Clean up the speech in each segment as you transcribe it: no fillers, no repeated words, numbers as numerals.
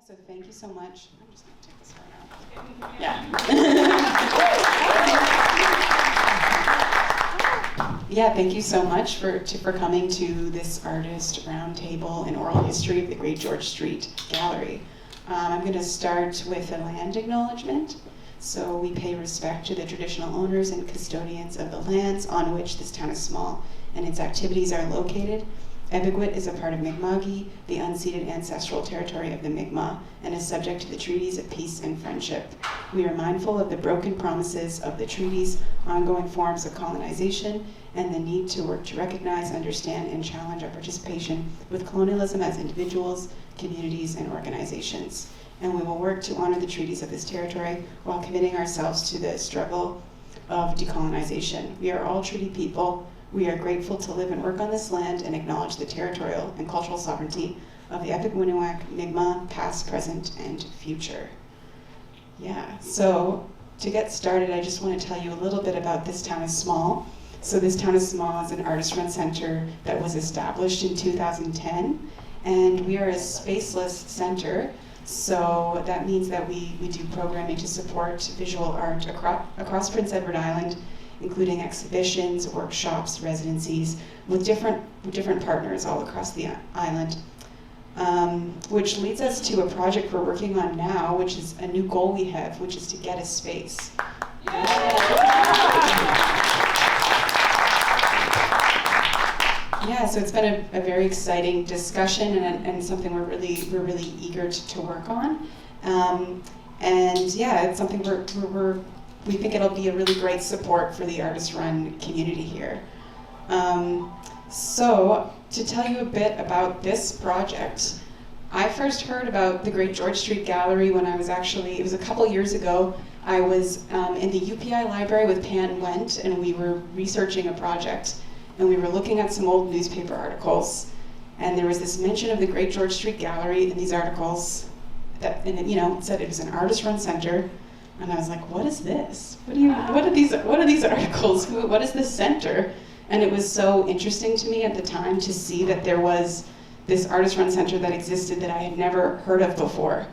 So thank you so much. I'm just going to take this right out. Yeah. Yeah, thank you so much for coming to this artist roundtable in oral history of the Great George Street Gallery. I'm going to start with a land acknowledgement. So we pay respect to the traditional owners and custodians of the lands on which this town is small and its activities are located. Epigwit is a part of Mi'kma'ki, the unceded ancestral territory of the Mi'kmaq, and is subject to the treaties of peace and friendship. We are mindful of the broken promises of the treaties, ongoing forms of colonization, and the need to work to recognize, understand, and challenge our participation with colonialism as individuals, communities, and organizations. And we will work to honor the treaties of this territory while committing ourselves to the struggle of decolonization. We are all treaty people. We are grateful to live and work on this land and acknowledge the territorial and cultural sovereignty of the Epigwinnuak Mi'kmaq, past, present, and future. Yeah, so to get started, I just want to tell you a little bit about This Town is Small. So This Town is Small is an artist-run center that was established in 2010, and we are a spaceless center. So that means that we do programming to support visual art across Prince Edward Island, including exhibitions, workshops, residencies, with different partners all across the island. Which leads us to a project we're working on now, which is a new goal we have, which is to get a space. Yeah, so it's been a very exciting discussion and something we're really eager to work on. And yeah, it's something we think it'll be a really great support for the artist-run community here. So to tell you a bit about this project, I first heard about the Great George Street Gallery when I was it was a couple years ago. I was in the UPI library with Pan Went, and we were researching a project, and we were looking at some old newspaper articles, and there was this mention of the Great George Street Gallery in these articles, and it said it was an artist-run center. And I was like, what is this? What are these articles? What is this center? And it was so interesting to me at the time to see that there was this artist-run center that existed that I had never heard of before.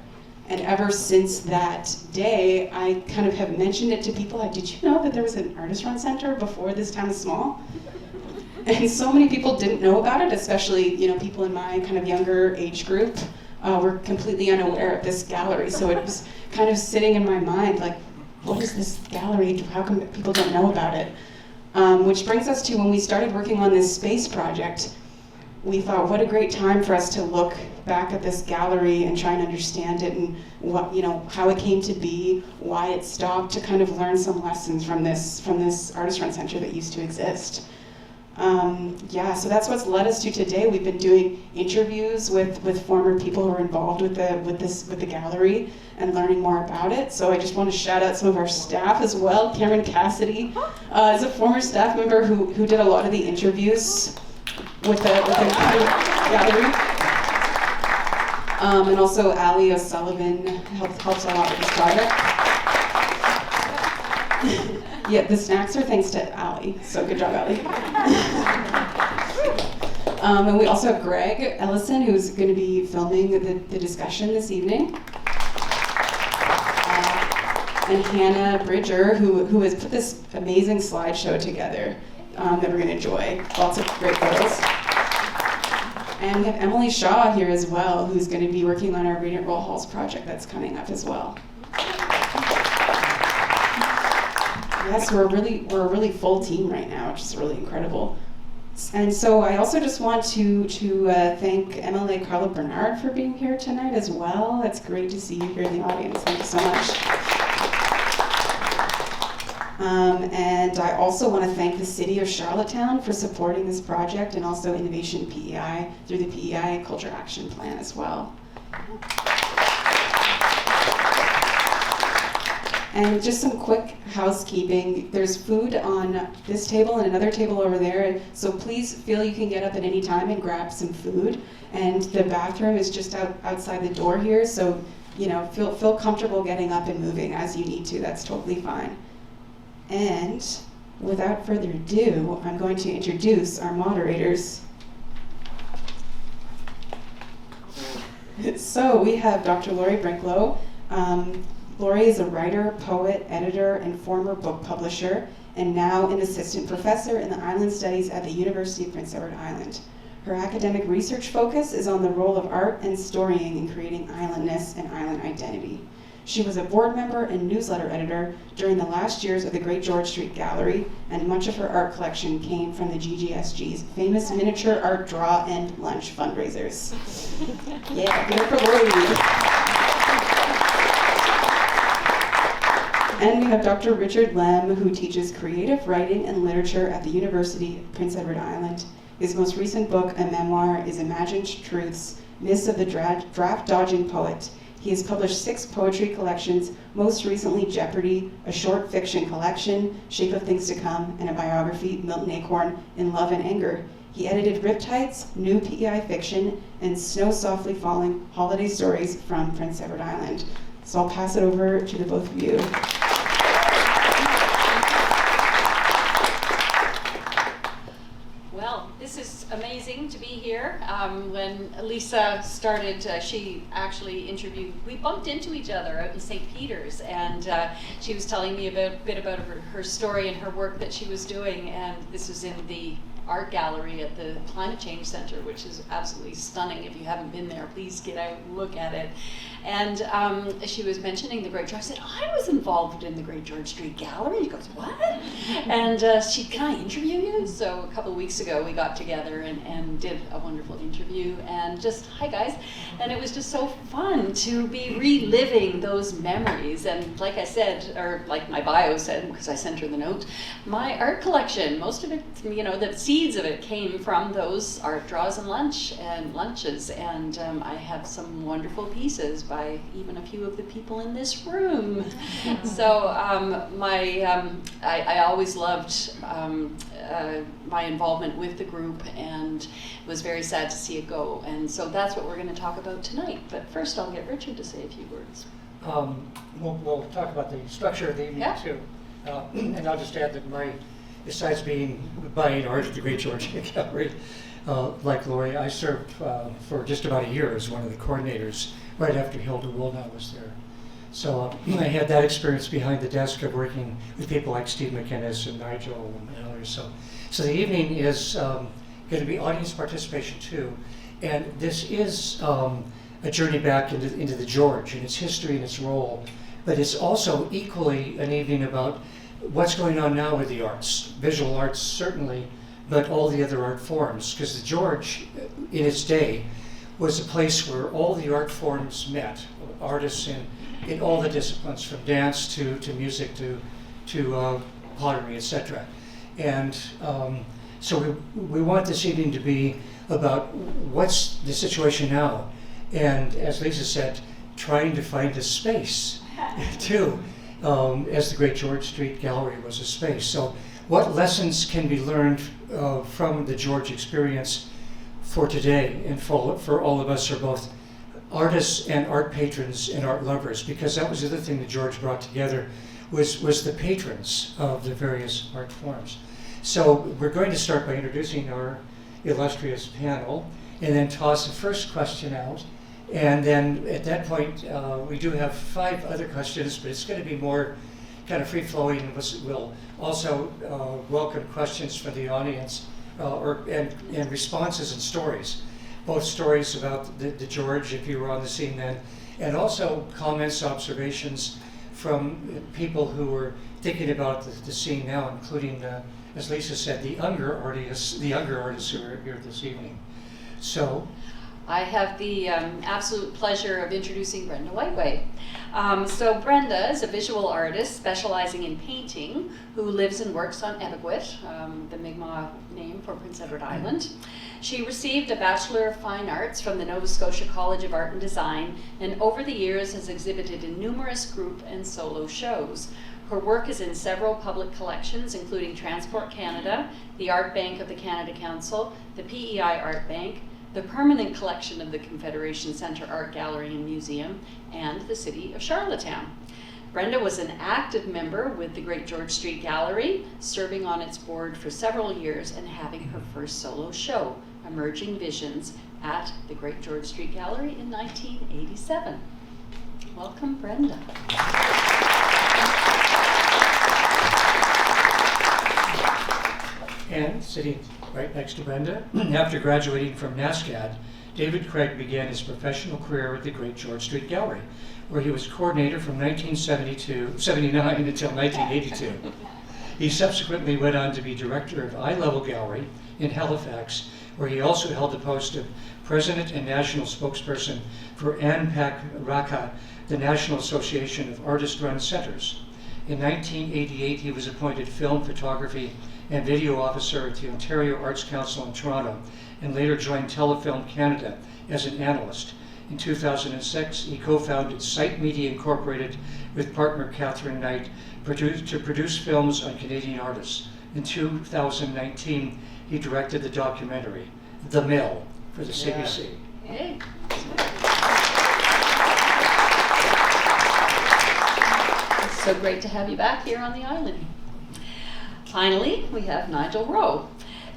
And ever since that day, I kind of have mentioned it to people. Like, did you know that there was an artist-run center before This Town is Small? And so many people didn't know about it, especially people in my kind of younger age group. Were completely unaware of this gallery. So it was kind of sitting in my mind, like, what is this gallery? How come people don't know about it? Which brings us to when we started working on this space project, we thought, what a great time for us to look back at this gallery and try and understand it and what, how it came to be, why it stopped, to kind of learn some lessons from this artist-run center that used to exist. So that's what's led us to today. We've been doing interviews with former people who are involved with the gallery and learning more about it. So I just want to shout out some of our staff as well. Cameron Cassidy is a former staff member who did a lot of the interviews with the gallery. And also Ali O'Sullivan helps a lot with this project. Yeah, the snacks are thanks to Ali, so good job, Ali. And we also have Greg Ellison, who's going to be filming the discussion this evening. And Hannah Bridger, who has put this amazing slideshow together that we're going to enjoy. Lots of great photos. And we have Emily Shaw here as well, who's going to be working on our Read It Roll Halls project that's coming up as well. Yes, we're a really full team right now, which is really incredible. And so I also just want to thank MLA Carla Bernard for being here tonight as well. It's great to see you here in the audience. Thank you so much. And I also want to thank the City of Charlottetown for supporting this project, and also Innovation PEI through the PEI Culture Action Plan as well. And just some quick housekeeping. There's food on this table and another table over there, so please feel you can get up at any time and grab some food. And the bathroom is just outside the door here, so feel comfortable getting up and moving as you need to. That's totally fine. And without further ado, I'm going to introduce our moderators. So we have Dr. Laurie Brinklow. Laurie is a writer, poet, editor, and former book publisher, and now an assistant professor in the Island Studies at the University of Prince Edward Island. Her academic research focus is on the role of art and storying in creating islandness and island identity. She was a board member and newsletter editor during the last years of the Great George Street Gallery, and much of her art collection came from the GGSG's famous miniature art draw and lunch fundraisers. Yeah, give it for Laurie. And we have Dr. Richard Lemm, who teaches creative writing and literature at the University of Prince Edward Island. His most recent book, a memoir, is Imagined Truths, Myths of the Draft-Dodging Poet. He has published 6 poetry collections, most recently Jeopardy, a short fiction collection, Shape of Things to Come, and a biography, Milton Acorn, in Love and Anger. He edited Riptides, New PEI Fiction, and Snow Softly Falling, Holiday Stories from Prince Edward Island. So I'll pass it over to the both of you. This is amazing to be here. When Lisa started, she actually we bumped into each other out in St. Peter's, and she was telling me a bit about her story and her work that she was doing, and this was in the art gallery at the Climate Change Center, which is absolutely stunning. If you haven't been there, please get out and look at it. And she was mentioning the Great George. I said, I was involved in the Great George Street Gallery. She goes, what? And can I interview you? So a couple of weeks ago, we got together and did a wonderful interview, and just, hi guys. And it was just so fun to be reliving those memories. And like I said, or like my bio said, because I sent her the note, my art collection, most of it, the seeds of it came from those art draws and lunches. And I have some wonderful pieces by even a few of the people in this room. So I always loved my involvement with the group, and was very sad to see it go. And so that's what we're going to talk about tonight. But first I'll get Richard to say a few words. We'll talk about the structure of the evening too. And I'll just add that besides buying art at the Great George Gallery, like Laurie, I served for just about a year as one of the coordinators right after Hilda Woolnow was there. So I had that experience behind the desk of working with people like Steve McInnes and Nigel and others. So the evening is going to be audience participation too. And this is a journey back into the George and its history and its role. But it's also equally an evening about what's going on now with the arts, visual arts certainly, but all the other art forms. Because the George, in its day, was a place where all the art forms met, artists in all the disciplines, from dance to music to pottery, etc. And so we want this evening to be about what's the situation now, and as Lisa said, trying to find a space too, as the Great George Street Gallery was a space. So what lessons can be learned from the George experience for today, and for all of us who are both artists and art patrons and art lovers, because that was the other thing that George brought together was the patrons of the various art forms. So we're going to start by introducing our illustrious panel, and then toss the first question out. And then at that point, we do have 5 other questions, but it's going to be more kind of free-flowing. We'll also welcome questions from the audience and responses and stories, both stories about the George, if you were on the scene then, and also comments, observations from people who were thinking about the scene now, including, as Lisa said, the younger artists who are here this evening. So, I have the absolute pleasure of introducing Brenda Whiteway. So Brenda is a visual artist specializing in painting who lives and works on Etobicoke, the Mi'kmaq name for Prince Edward Island. She received a Bachelor of Fine Arts from the Nova Scotia College of Art and Design, and over the years has exhibited in numerous group and solo shows. Her work is in several public collections, including Transport Canada, the Art Bank of the Canada Council, the PEI Art Bank, the permanent collection of the Confederation Centre Art Gallery and Museum, and the City of Charlottetown. Brenda was an active member with the Great George Street Gallery, serving on its board for several years and having her first solo show, Emerging Visions, at the Great George Street Gallery in 1987. Welcome, Brenda. And sitting right next to Brenda, after graduating from NASCAD, David Craig began his professional career at the Great George Street Gallery, where he was coordinator from 1979 until 1982. He subsequently went on to be director of Eye Level Gallery in Halifax, where he also held the post of president and national spokesperson for ANPAC RACA, the National Association of Artist-Run Centers. In 1988, he was appointed film photography and video officer at the Ontario Arts Council in Toronto, and later joined Telefilm Canada as an analyst. In 2006, he co-founded Sight Media Incorporated with partner Catherine Knight to produce films on Canadian artists. In 2019, he directed the documentary, The Mill, for the CBC. Hey. It's so great to have you back here on the island. Finally, we have Nigel Roe,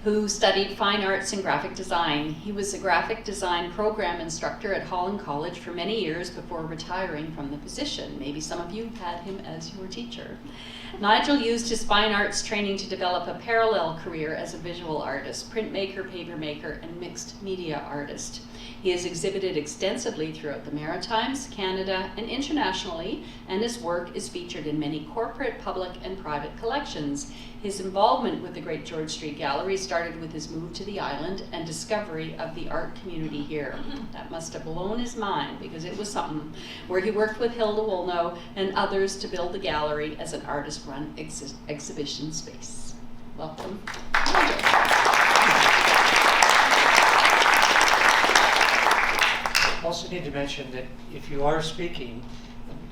who studied fine arts and graphic design. He was a graphic design program instructor at Holland College for many years before retiring from the position. Maybe some of you had him as your teacher. Nigel used his fine arts training to develop a parallel career as a visual artist, printmaker, papermaker, and mixed media artist. He has exhibited extensively throughout the Maritimes, Canada, and internationally, and his work is featured in many corporate, public, and private collections. His involvement with the Great George Street Gallery started with his move to the island and discovery of the art community here. That must have blown his mind, because it was something, where he worked with Hilda Woolnough and others to build the gallery as an artist-run exhibition space. Welcome. Also need to mention that if you are speaking,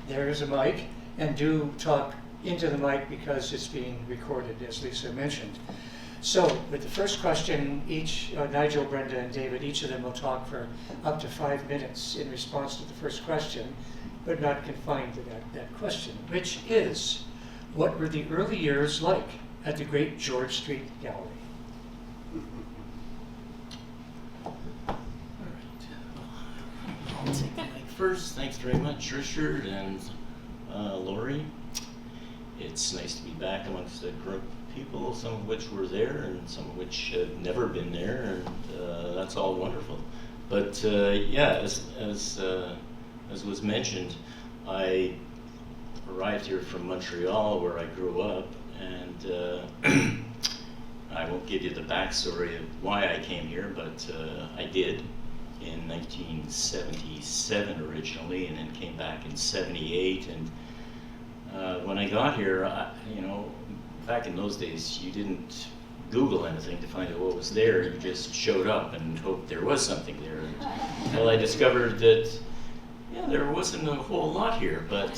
there is a mic, and do talk into the mic because it's being recorded, as Lisa mentioned. So with the first question, each, Nigel, Brenda, and David, each of them will talk for up to 5 minutes in response to the first question, but not confined to that question, which is, what were the early years like at the Great George Street Gallery? I'll take the mic first. Thanks very much, Richard and Laurie. It's nice to be back amongst a group of people, some of which were there and some of which had never been there, and that's all wonderful. But yeah, as was mentioned, I arrived here from Montreal, where I grew up, and I won't give you the backstory of why I came here, but I did in 1977 originally, and then came back in 78. And when I got here, you know, back in those days, you didn't Google anything to find out what was there. You just showed up and hoped there was something there. Until I discovered that, yeah, there wasn't a whole lot here, but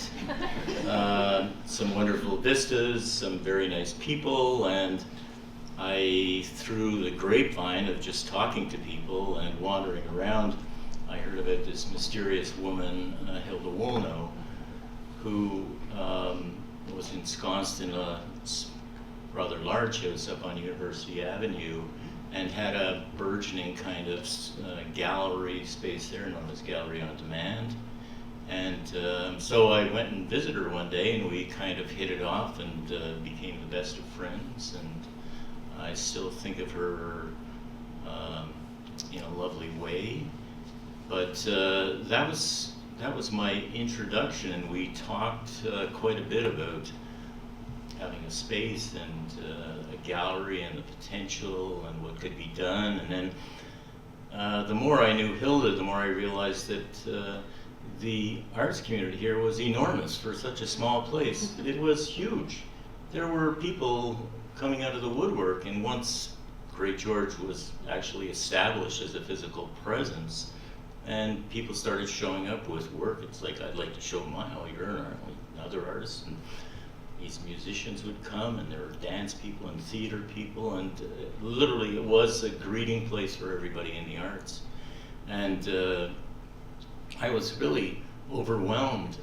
some wonderful vistas, some very nice people, and I, through the grapevine of just talking to people and wandering around, I heard about this mysterious woman, Hilda Woolnough, who was ensconced in a rather large house up on University Avenue and had a burgeoning kind of gallery space there known as Gallery on Demand. And so I went and visited her one day, and we kind of hit it off and became the best of friends. And I still think of her in a lovely way. But that was my introduction, and we talked quite a bit about having a space and a gallery and the potential and what could be done. And then the more I knew Hilda, the more I realized that the arts community here was enormous for such a small place. It was huge. There were people coming out of the woodwork, and once Great George was actually established as a physical presence, and people started showing up with work. It's like, I'd like to show mine. Oh, you're another artist. And these musicians would come, and there were dance people and theater people, and literally it was a greeting place for everybody in the arts. And I was really overwhelmed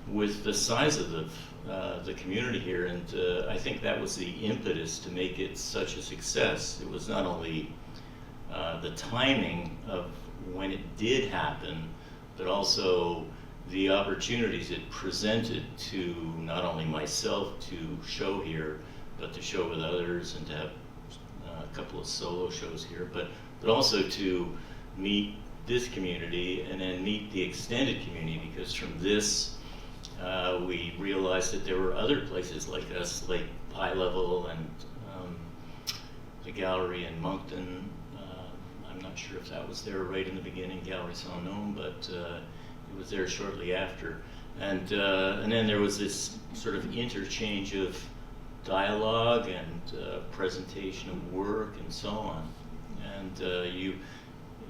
with the size of the community here, and I think that was the impetus to make it such a success. It was not only the timing of when it did happen, but also the opportunities it presented to not only myself to show here, but to show with others and to have a couple of solo shows here, but also to meet this community and then meet the extended community, because from this we realized that there were other places like us, like High Level and the gallery in Moncton. I'm not sure if that was there right in the beginning, Gallery Sans Nom, but it was there shortly after. And then there was this sort of interchange of dialogue and presentation of work and so on. And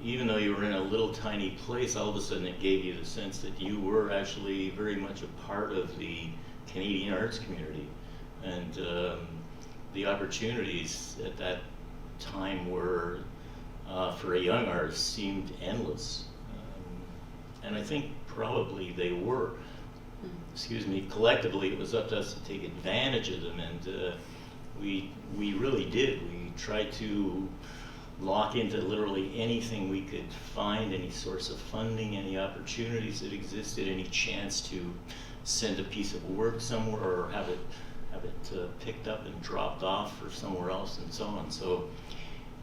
even though you were in a little tiny place, all of a sudden it gave you the sense that you were actually very much a part of the Canadian arts community. And the opportunities at that time were, for a young artist, seemed endless. And I think probably they were. Excuse me, collectively it was up to us to take advantage of them, and we really did. We tried to lock into literally anything we could find, any source of funding, any opportunities that existed, any chance to send a piece of work somewhere or have it picked up and dropped off for somewhere else and so on. So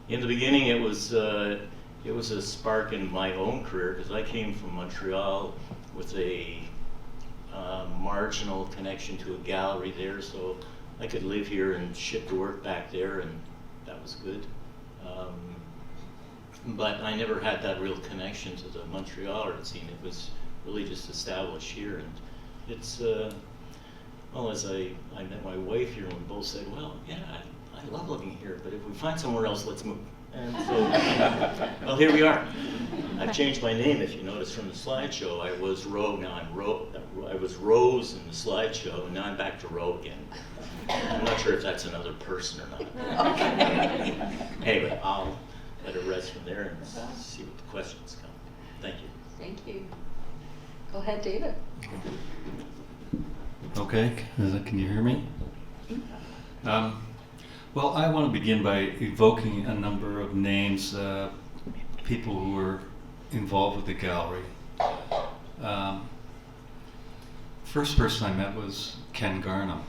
in the beginning it was a spark in my own career, because I came from Montreal with a marginal connection to a gallery there, so I could live here and ship the work back there, and that was good. But I never had that real connection to the Montreal art scene. It was really just established here, and it's well, as I met my wife here, and we both said, well, yeah, I love living here, but if we find somewhere else, let's move. And so, well, here we are. I've changed my name, if you notice from the slideshow. I was Roe, now I'm Roe. I was Rose in the slideshow, and now I'm back to Roe again. I'm not sure if that's another person or not. Anyway, I'll let it rest from there and see what the questions come. Thank you. Thank you. Go ahead, David. Okay, can you hear me? Well, I want to begin by evoking a number of names, people who were involved with the gallery. First person I met was Ken Garnham.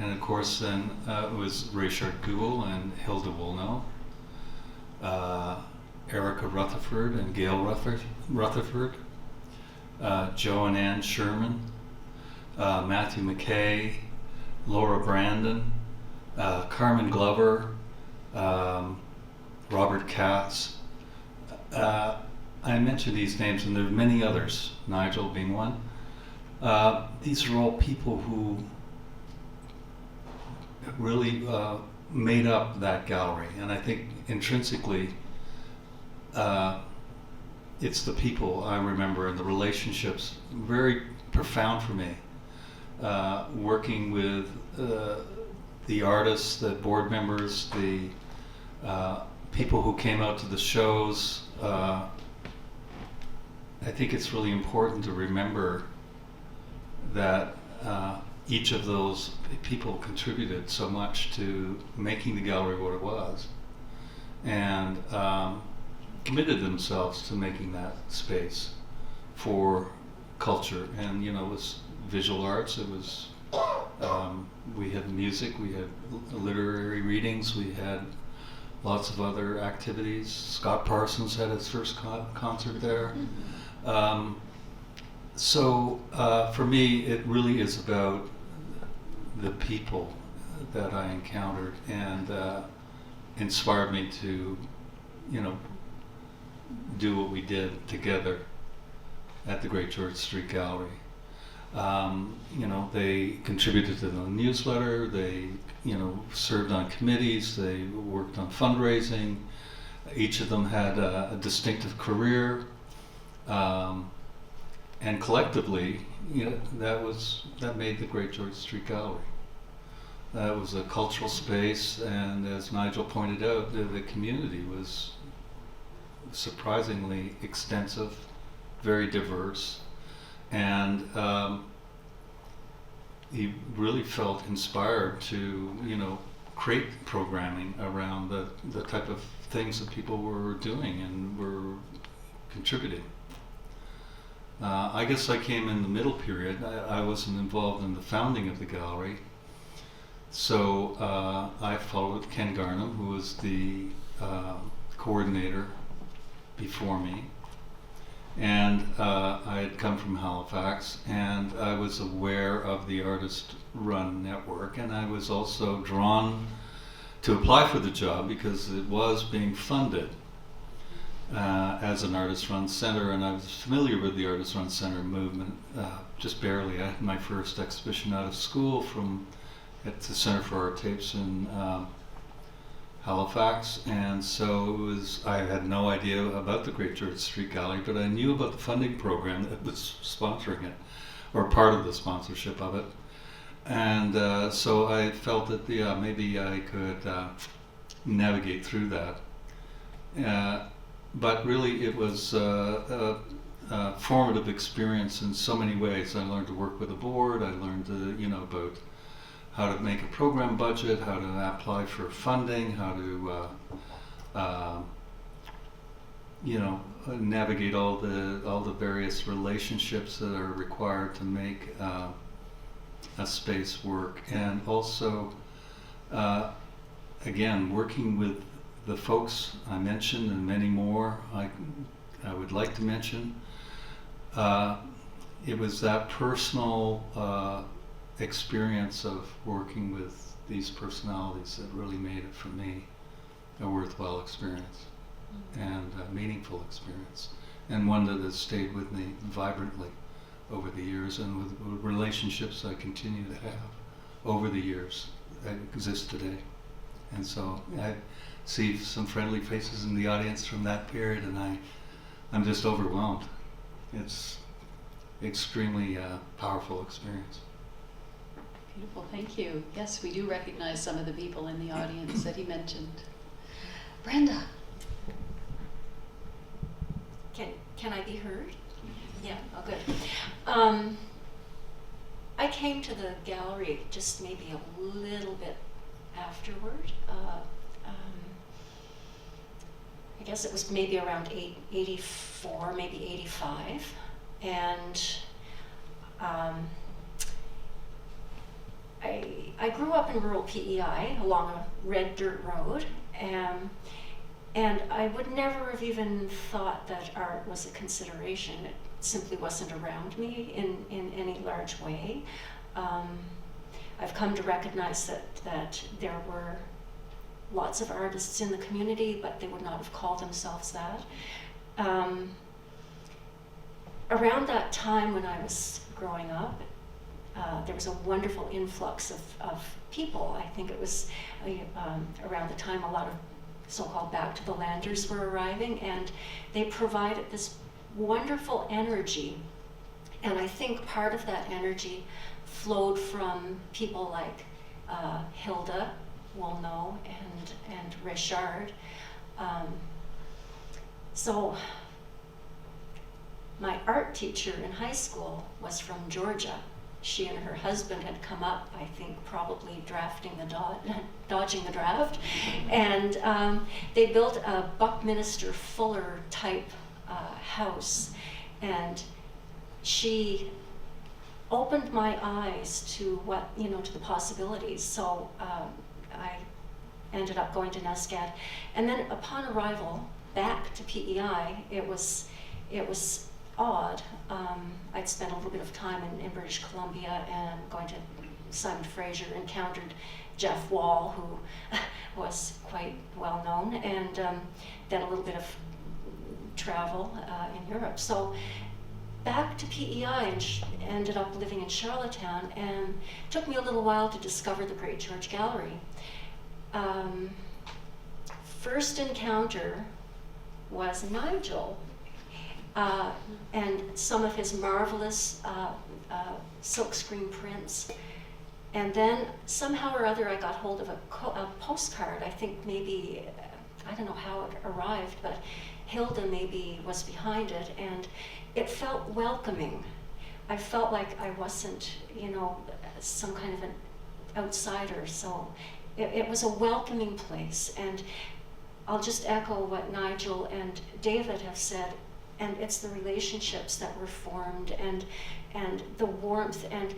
And of course then it was Richard Gould and Hilda Woolnough, Erica Rutherford and Gail Rutherford, Joe and Ann Sherman, Matthew McKay, Laura Brandon, Carmen Glover, Robert Katz. I mentioned these names, and there are many others, Nigel being one. These are all people who really made up that gallery, and I think intrinsically it's the people I remember and the relationships, very profound for me. Working with the artists, the board members, the people who came out to the shows. I think it's really important to remember that each of those people contributed so much to making the gallery what it was, and committed themselves to making that space for culture. And it was visual arts, it was we had music, we had literary readings, we had lots of other activities. Scott Parsons had his first concert there. So for me, it really is about the people that I encountered and inspired me to, do what we did together at the Great George Street Gallery. They contributed to the newsletter, they, served on committees, they worked on fundraising. Each of them had a distinctive career. And collectively, that made the Great George Street Gallery. That was a cultural space, and as Nigel pointed out, the community was surprisingly extensive, very diverse, and he really felt inspired to, create programming around the type of things that people were doing and were contributing. I guess I came in the middle period. I wasn't involved in the founding of the gallery. So I followed Ken Garnham, who was the coordinator before me. And I had come from Halifax, and I was aware of the artist-run network, and I was also drawn to apply for the job because it was being funded as an artist-run center, and I was familiar with the artist-run center movement just barely. I had my first exhibition out of school at the Center for Art Tapes in Halifax, and so I had no idea about the Great George Street Gallery, but I knew about the funding program that was sponsoring it, or part of the sponsorship of it. And so I felt that maybe I could navigate through that. But really it was a formative experience in so many ways. I learned to work with a board, I learned about how to make a program budget, how to apply for funding, how to navigate all the various relationships that are required to make a space work, and also again working with the folks I mentioned and many more I would like to mention. It was that personal experience of working with these personalities that really made it for me a worthwhile experience and a meaningful experience, and one that has stayed with me vibrantly over the years, and with relationships I continue to have over the years that exist today. And so I see some friendly faces in the audience from that period, and I'm just overwhelmed. It's extremely powerful experience. Beautiful, thank you. Yes, we do recognize some of the people in the audience that he mentioned. Brenda. Can I be heard? Yeah, oh good. I came to the gallery just maybe a little bit afterward. I guess it was maybe around 84, maybe 85. And I grew up in rural PEI along a red dirt road, and I would never have even thought that art was a consideration. It simply wasn't around me in any large way. I've come to recognize that there were lots of artists in the community, but they would not have called themselves that. Around that time when I was growing up, there was a wonderful influx of people. I think it was around the time a lot of so-called back to the landers were arriving, and they provided this wonderful energy. And I think part of that energy flowed from people like Hilda Woolnough and Richard. So my art teacher in high school was from Georgia. She and her husband had come up, I think, probably dodging the draft, and they built a Buckminster Fuller type house, and she opened my eyes to to the possibilities. So I ended up going to NESCAD, and then upon arrival back to PEI, it was odd. I'd spent a little bit of time in British Columbia and going to Simon Fraser, encountered Jeff Wall, who was quite well known, and then a little bit of travel in Europe. So back to PEI, and ended up living in Charlottetown, and it took me a little while to discover the Great George Gallery. First encounter was Nigel, and some of his marvelous silkscreen prints. And then somehow or other I got hold of a postcard. I think maybe, I don't know how it arrived, but Hilda maybe was behind it, and it felt welcoming. I felt like I wasn't, some kind of an outsider. So it was a welcoming place. And I'll just echo what Nigel and David have said, and it's the relationships that were formed and the warmth and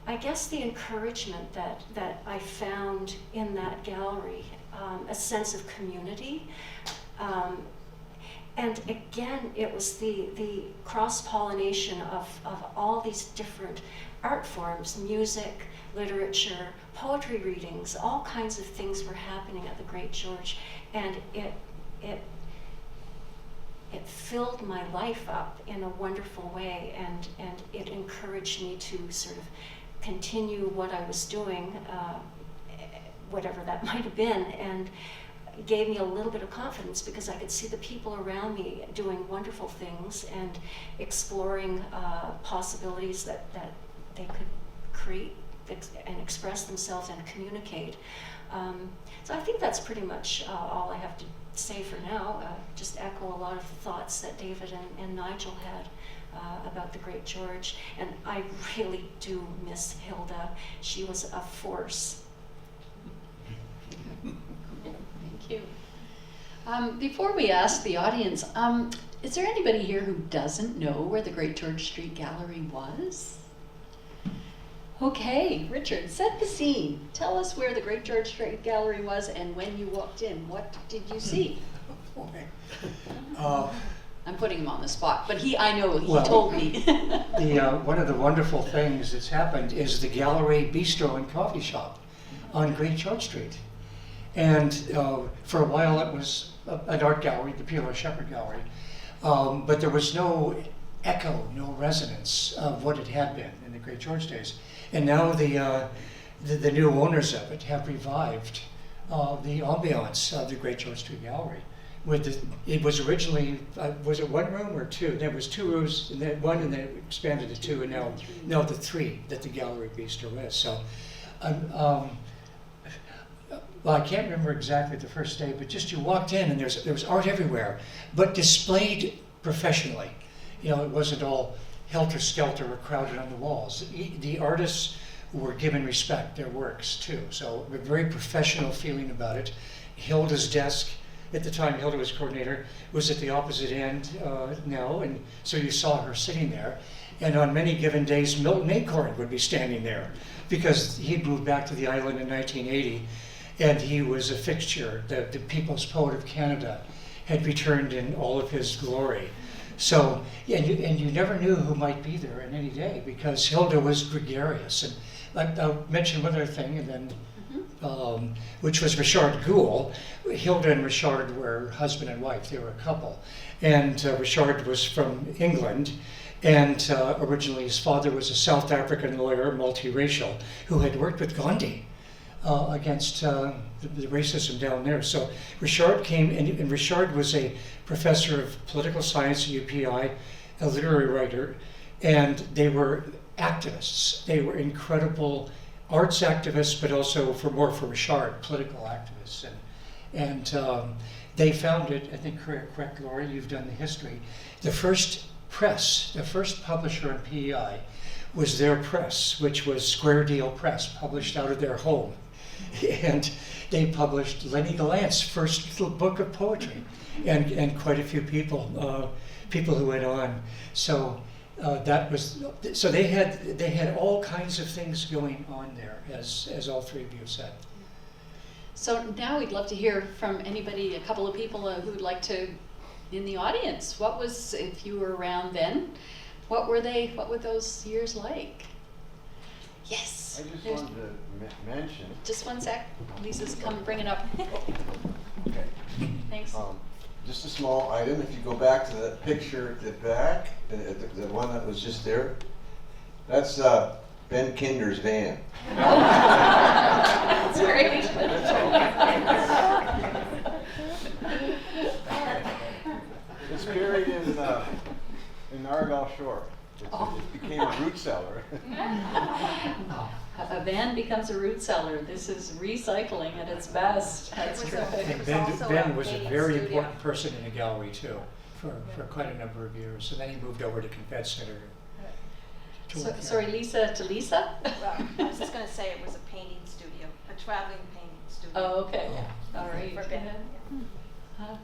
I guess the encouragement that I found in that gallery, a sense of community. And again, it was the cross-pollination of all these different art forms, music, literature, poetry readings, all kinds of things were happening at the Great George. And it filled my life up in a wonderful way, and it encouraged me to sort of continue what I was doing, whatever that might have been, and gave me a little bit of confidence because I could see the people around me doing wonderful things and exploring possibilities that they could create and express themselves and communicate. So I think that's pretty much all I have to say for now. Just echo a lot of the thoughts that David and Nigel had about the Great George. And I really do miss Hilda. She was a force. Thank you. Before we ask the audience, is there anybody here who doesn't know where the Great George Street Gallery was? Okay, Richard, set the scene. Tell us where the Great George Street Gallery was and when you walked in. What did you see? I'm putting him on the spot, but I know he told me. One of the wonderful things that's happened is the Gallery Bistro and Coffee Shop on Great George Street. And for a while it was an art gallery, the P.L.R. Shepherd Gallery, but there was no echo, no resonance of what it had been in the Great George days. And now the new owners of it have revived the ambiance of the Great George Street Gallery. It was originally, was it one room or two? There was two rooms, and then one, and then it expanded to two, and now the three that the Gallery Bistro is. So, well, I can't remember exactly the first day, but just you walked in and there was art everywhere, but displayed professionally. You know, it wasn't all helter-skelter or crowded on the walls. The artists were given respect, their works too. So a very professional feeling about it. Hilda's desk, at the time Hilda was coordinator, was at the opposite end now, and so you saw her sitting there. And on many given days, Milton Acorn would be standing there because he'd moved back to the island in 1980, and he was a fixture. The People's Poet of Canada had returned in all of his glory. So, and you never knew who might be there in any day because Hilda was gregarious. And I'll mention one other thing, and then, which was Richard Gould. Hilda and Richard were husband and wife. They were a couple. And Richard was from England, and originally his father was a South African lawyer, multiracial, who had worked with Gandhi against the racism down there. So Richard came, and Richard was a professor of political science at UPI, a literary writer, and they were activists. They were incredible arts activists, but also for Richard, political activists. And they founded, I think, correct, Laurie, you've done the history. The first press, the first publisher in PEI was their press, which was Square Deal Press, published out of their home. And they published Lenny Gallant's first little book of poetry, and quite a few people who went on. So so they had all kinds of things going on there, as all three of you said. So now we'd love to hear from anybody, a couple of people who'd like to, in the audience. What was, if you were around then, what were those years like? Yes. I just wanted to mention. Just one sec. Lisa's come bring it up. Okay. Thanks. Just a small item. If you go back to that picture at the back, the one that was just there, that's Ben Kinder's van. That's great. It's buried in Argyle Shore. It became a root cellar. A van becomes a root cellar. This is recycling at its best. That's terrific. And Ben was a very important person in the gallery too, for quite a number of years. And then he moved over to Convent Center. to work there. Sorry, Lisa to Lisa? Well, I was just going to say it was a painting studio, a traveling painting studio. Oh, okay. Oh. All right. For Ben. Huh.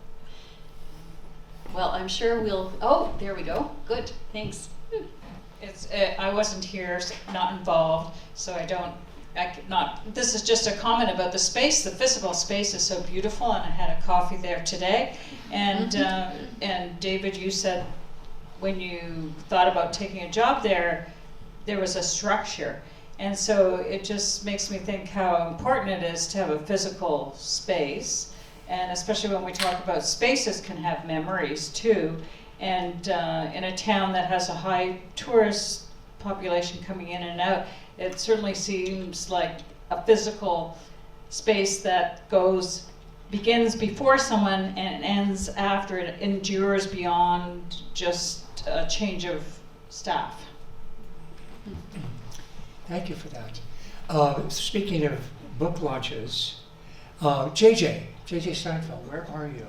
Well, I'm sure we'll, oh, there we go. Good, thanks. It's, I wasn't here, not involved, so this is just a comment about the space. The physical space is so beautiful, and I had a coffee there today. And, and David, you said when you thought about taking a job there, there was a structure. And so it just makes me think how important it is to have a physical space. And especially when we talk about spaces can have memories too. And in a town that has a high tourist population coming in and out, it certainly seems like a physical space that begins before someone and ends after. It endures beyond just a change of staff. Thank you for that. Speaking of book launches, JJ Steinfeld, where are you?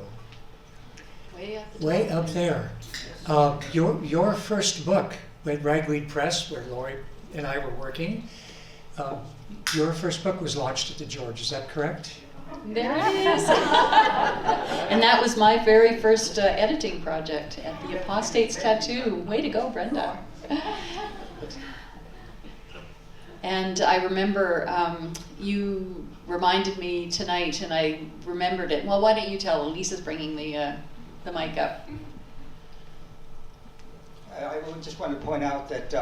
Way up there. Your first book with Ragweed Press, where Laurie and I were working, your first book was launched at the George, is that correct? There it is. And that was my very first editing project at the Apostates Tattoo. Way to go, Brenda. And I remember you reminded me tonight, and I remembered it. Well, why don't you tell? Lisa's bringing the mic up. I just want to point out that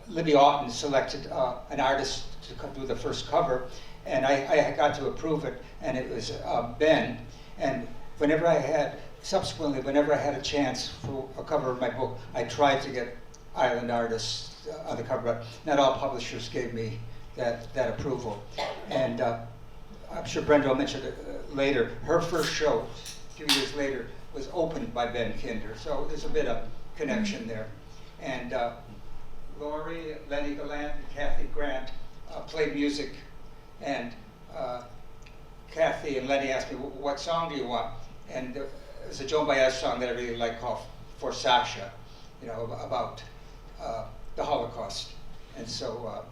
Libby Oughton selected an artist to do the first cover, and I got to approve it, and it was Ben. And whenever I had a chance for a cover of my book, I tried to get island artists on the cover, but not all publishers gave me that approval. And I'm sure Brenda will mention it later. Her first show, a few years later, was opened by Ben Kinder, so there's a bit of connection there. And Laurie, Lenny Gallant, and Kathy Grant played music, and Kathy and Lenny asked me, what song do you want? And there's a Joan Baez song that I really like called For Sasha, about the Holocaust. And so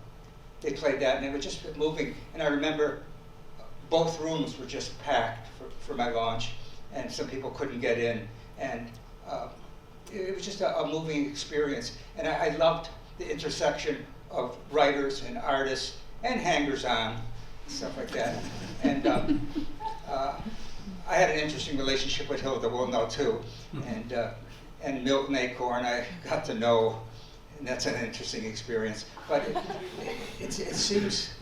they played that, and it was just moving. And I remember both rooms were just packed for my launch, and some people couldn't get in. And it was just a moving experience. And I loved the intersection of writers and artists and hangers-on, stuff like that. And I had an interesting relationship with Hilda Woolnow too, and Milton Acorn I got to know, and that's an interesting experience. But it seems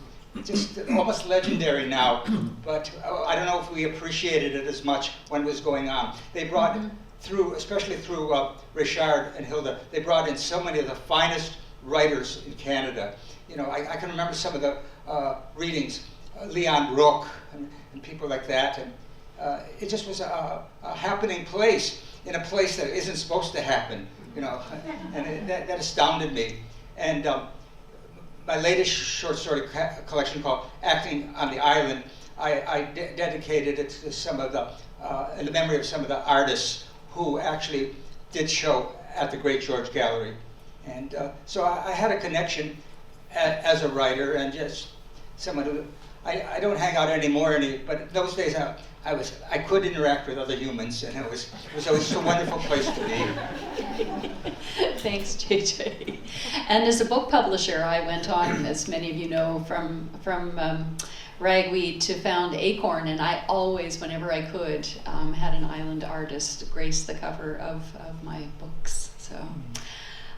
just almost legendary now, but I don't know if we appreciated it as much when it was going on. They brought through, especially through Richard and Hilda, they brought in so many of the finest writers in Canada. I can remember some of the readings, Leon Rook and people like that, and it just was a happening place in a place that isn't supposed to happen, and that astounded me. And my latest short story collection called Acting on the Island, I dedicated it to some of the, in the memory of some of the artists who actually did show at the Great George Gallery. And so I had a connection as a writer, and just someone who, I don't hang out anymore, but in those days I could interact with other humans, and it was always a wonderful place to be. Thanks, JJ. And as a book publisher, I went on, as many of you know, from Ragweed to found Acorn, and I always, whenever I could, had an island artist grace the cover of my books. So.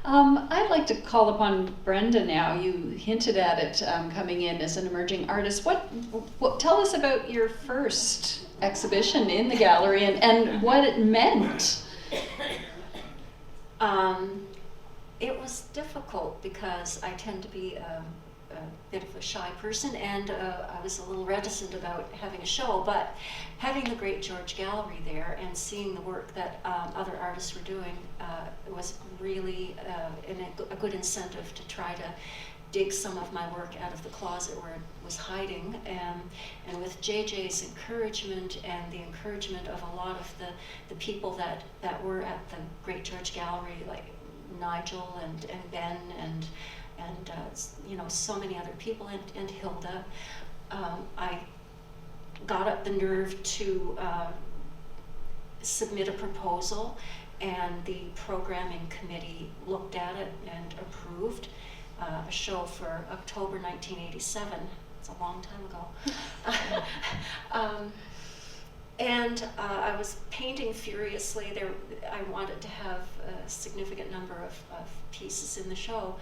I'd like to call upon Brenda now. You hinted at it coming in as an emerging artist. What tell us about your first exhibition in the gallery and what it meant. It was difficult because I tend to be a bit of a shy person, and I was a little reticent about having a show, but having the Great George Gallery there and seeing the work that other artists were doing was really a good incentive to try to dig some of my work out of the closet where it was hiding, and with JJ's encouragement and the encouragement of a lot of the people that were at the Great George Gallery, like Nigel and Ben and so many other people, and Hilda. I got up the nerve to submit a proposal, and the programming committee looked at it and approved a show for October 1987. It's a long time ago. And I was painting furiously. I wanted to have a significant number of pieces in the show.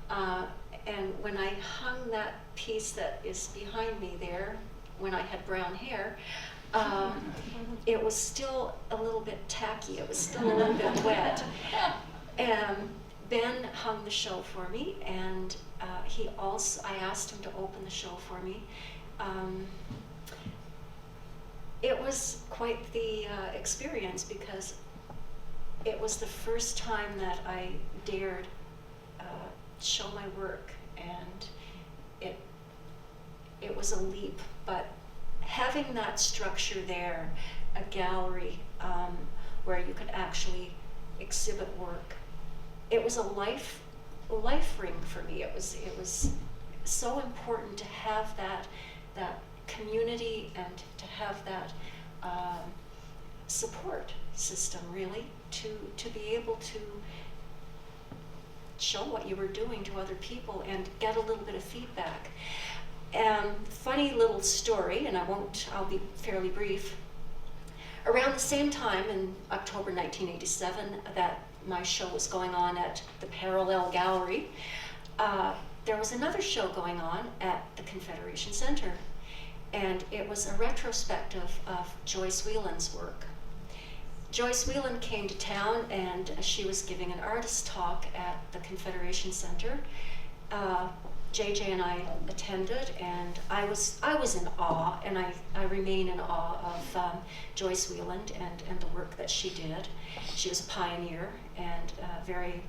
And when I hung that piece that is behind me there, when I had brown hair, it was still a little bit tacky. It was still a little bit wet. And Ben hung the show for me, and I asked him to open the show for me. It was quite the experience, because it was the first time that I dared show my work, and it was a leap. But having that structure there, a gallery where you could actually exhibit work, it was a life ring for me. It was so important to have that community and to have that support system, really, to be able to show what you were doing to other people and get a little bit of feedback. Funny little story, and I'll be fairly brief. Around the same time, in October 1987, that my show was going on at the Parallel Gallery, there was another show going on at the Confederation Center, and it was a retrospective of Joyce Whelan's work. Joyce Whelan came to town, and she was giving an artist talk at the Confederation Center. JJ and I attended, and I was in awe, and I remain in awe of Joyce Whelan and the work that she did. She was a pioneer and very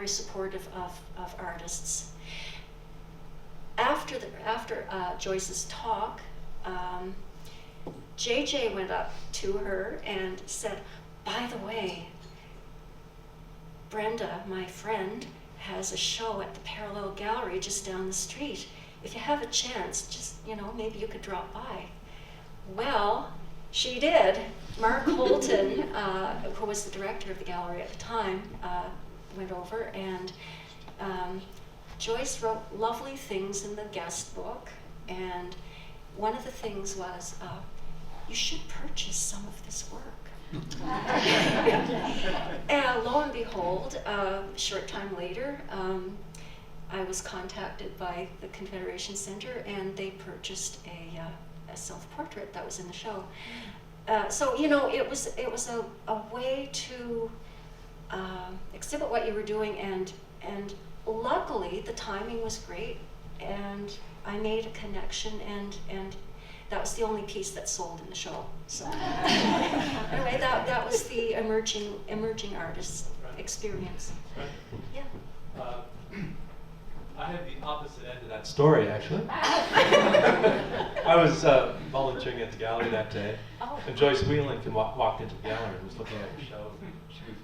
supportive of artists. After Joyce's talk, JJ went up to her and said, "By the way, Brenda, my friend, has a show at the Parallel Gallery just down the street. If you have a chance, just, maybe you could drop by." Well, she did. Mark Holton, who was the director of the gallery at the time, went over, and Joyce wrote lovely things in the guest book, and one of the things was, "You should purchase some of this work." And lo and behold, a short time later, I was contacted by the Confederation Center, and they purchased a self-portrait that was in the show. So it was a way to exhibit what you were doing, and luckily the timing was great, and I made a connection, and that was the only piece that sold in the show. So anyway, that was the emerging artist experience. Yeah. I have the opposite end of that story, actually. I was volunteering at the gallery that day, and Joyce Whelan walked into the gallery and was looking at the show. She was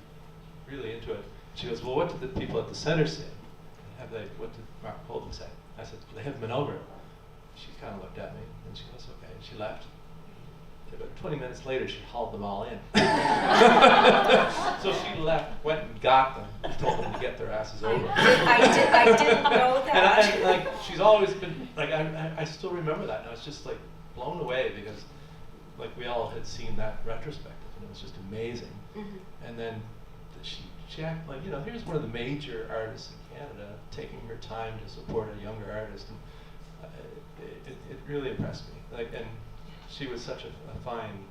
really into it. She goes, "Well, what did the people at the center say? What did Mark Holden say?" I said, "They haven't been over." She kind of looked at me, and she goes, "Okay," and she left. About 20 minutes later, she hauled them all in. So she left, went and got them, and told them to get their asses over. I didn't know that. And she's always been, I still remember that, and I was just blown away, because we all had seen that retrospective, and it was just amazing. Mm-hmm. And then she acted like, here's one of the major artists in Canada taking her time to support a younger artist, and it really impressed me. And she was such a fine.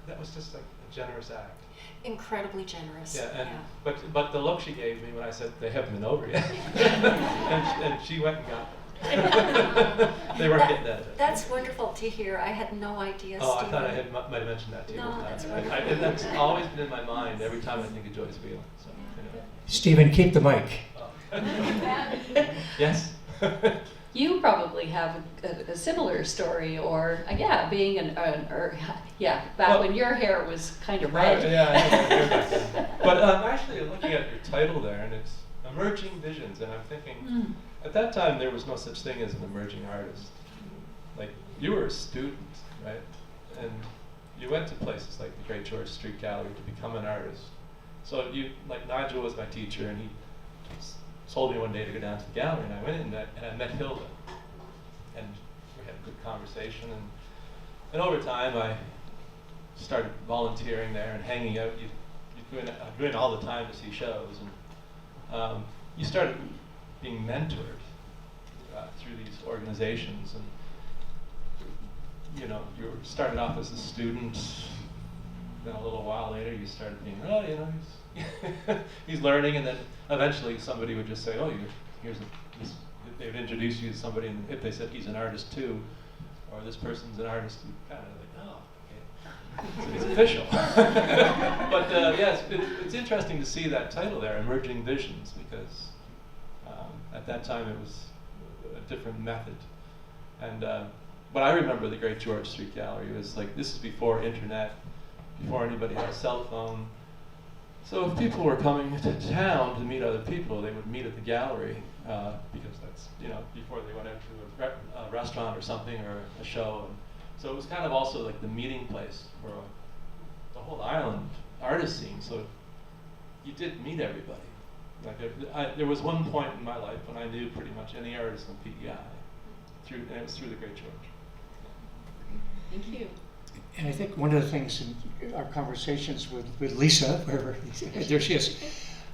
That was just a generous act. Incredibly generous. Yeah, but the look she gave me when I said they haven't been over yet, and she went and got them. They weren't getting that. That's wonderful to hear. I had no idea. Oh, Stephen. I thought I might have mentioned that to you. No, that's wonderful. And that's always been in my mind every time I think of Joyce Whelan. So, Stephen, keep the mic. Yes. You probably have a similar story, or being back when your hair was kind of red. Yeah, I had hair back then. But actually, looking looking at your title there, and it's Emerging Visions, and I'm thinking, at that time there was no such thing as an emerging artist. Like, you were a student, right? And you went to places like the Great George Street Gallery to become an artist. So like Nigel was my teacher, and he told me one day to go down to the gallery, and I went in and I met Hilda. And we had a good conversation, and over time I started volunteering there and hanging out. You go in all the time to see shows, and you started being mentored through these organizations, and you started off as a student. Then a little while later, you started being, he's learning, and then eventually somebody would just say, they would introduce you to somebody, and if they said he's an artist too, or this person's an artist, you kind of like, so it's official. But yes, it's interesting to see that title there, Emerging Visions, because at that time it was a different method. And but I remember the Great George Street Gallery. It was like, this is before internet, before anybody had a cell phone. So if people were coming to town to meet other people, they would meet at the gallery, because that's, before they went out to a restaurant or something, or a show. And so it was kind of also like the meeting place for the whole island artist scene. So you did meet everybody. Like there was one point in my life when I knew pretty much any artist in PEI, and it was through the Great George. Thank you. And I think one of the things in our conversations with Lisa, wherever, there she is,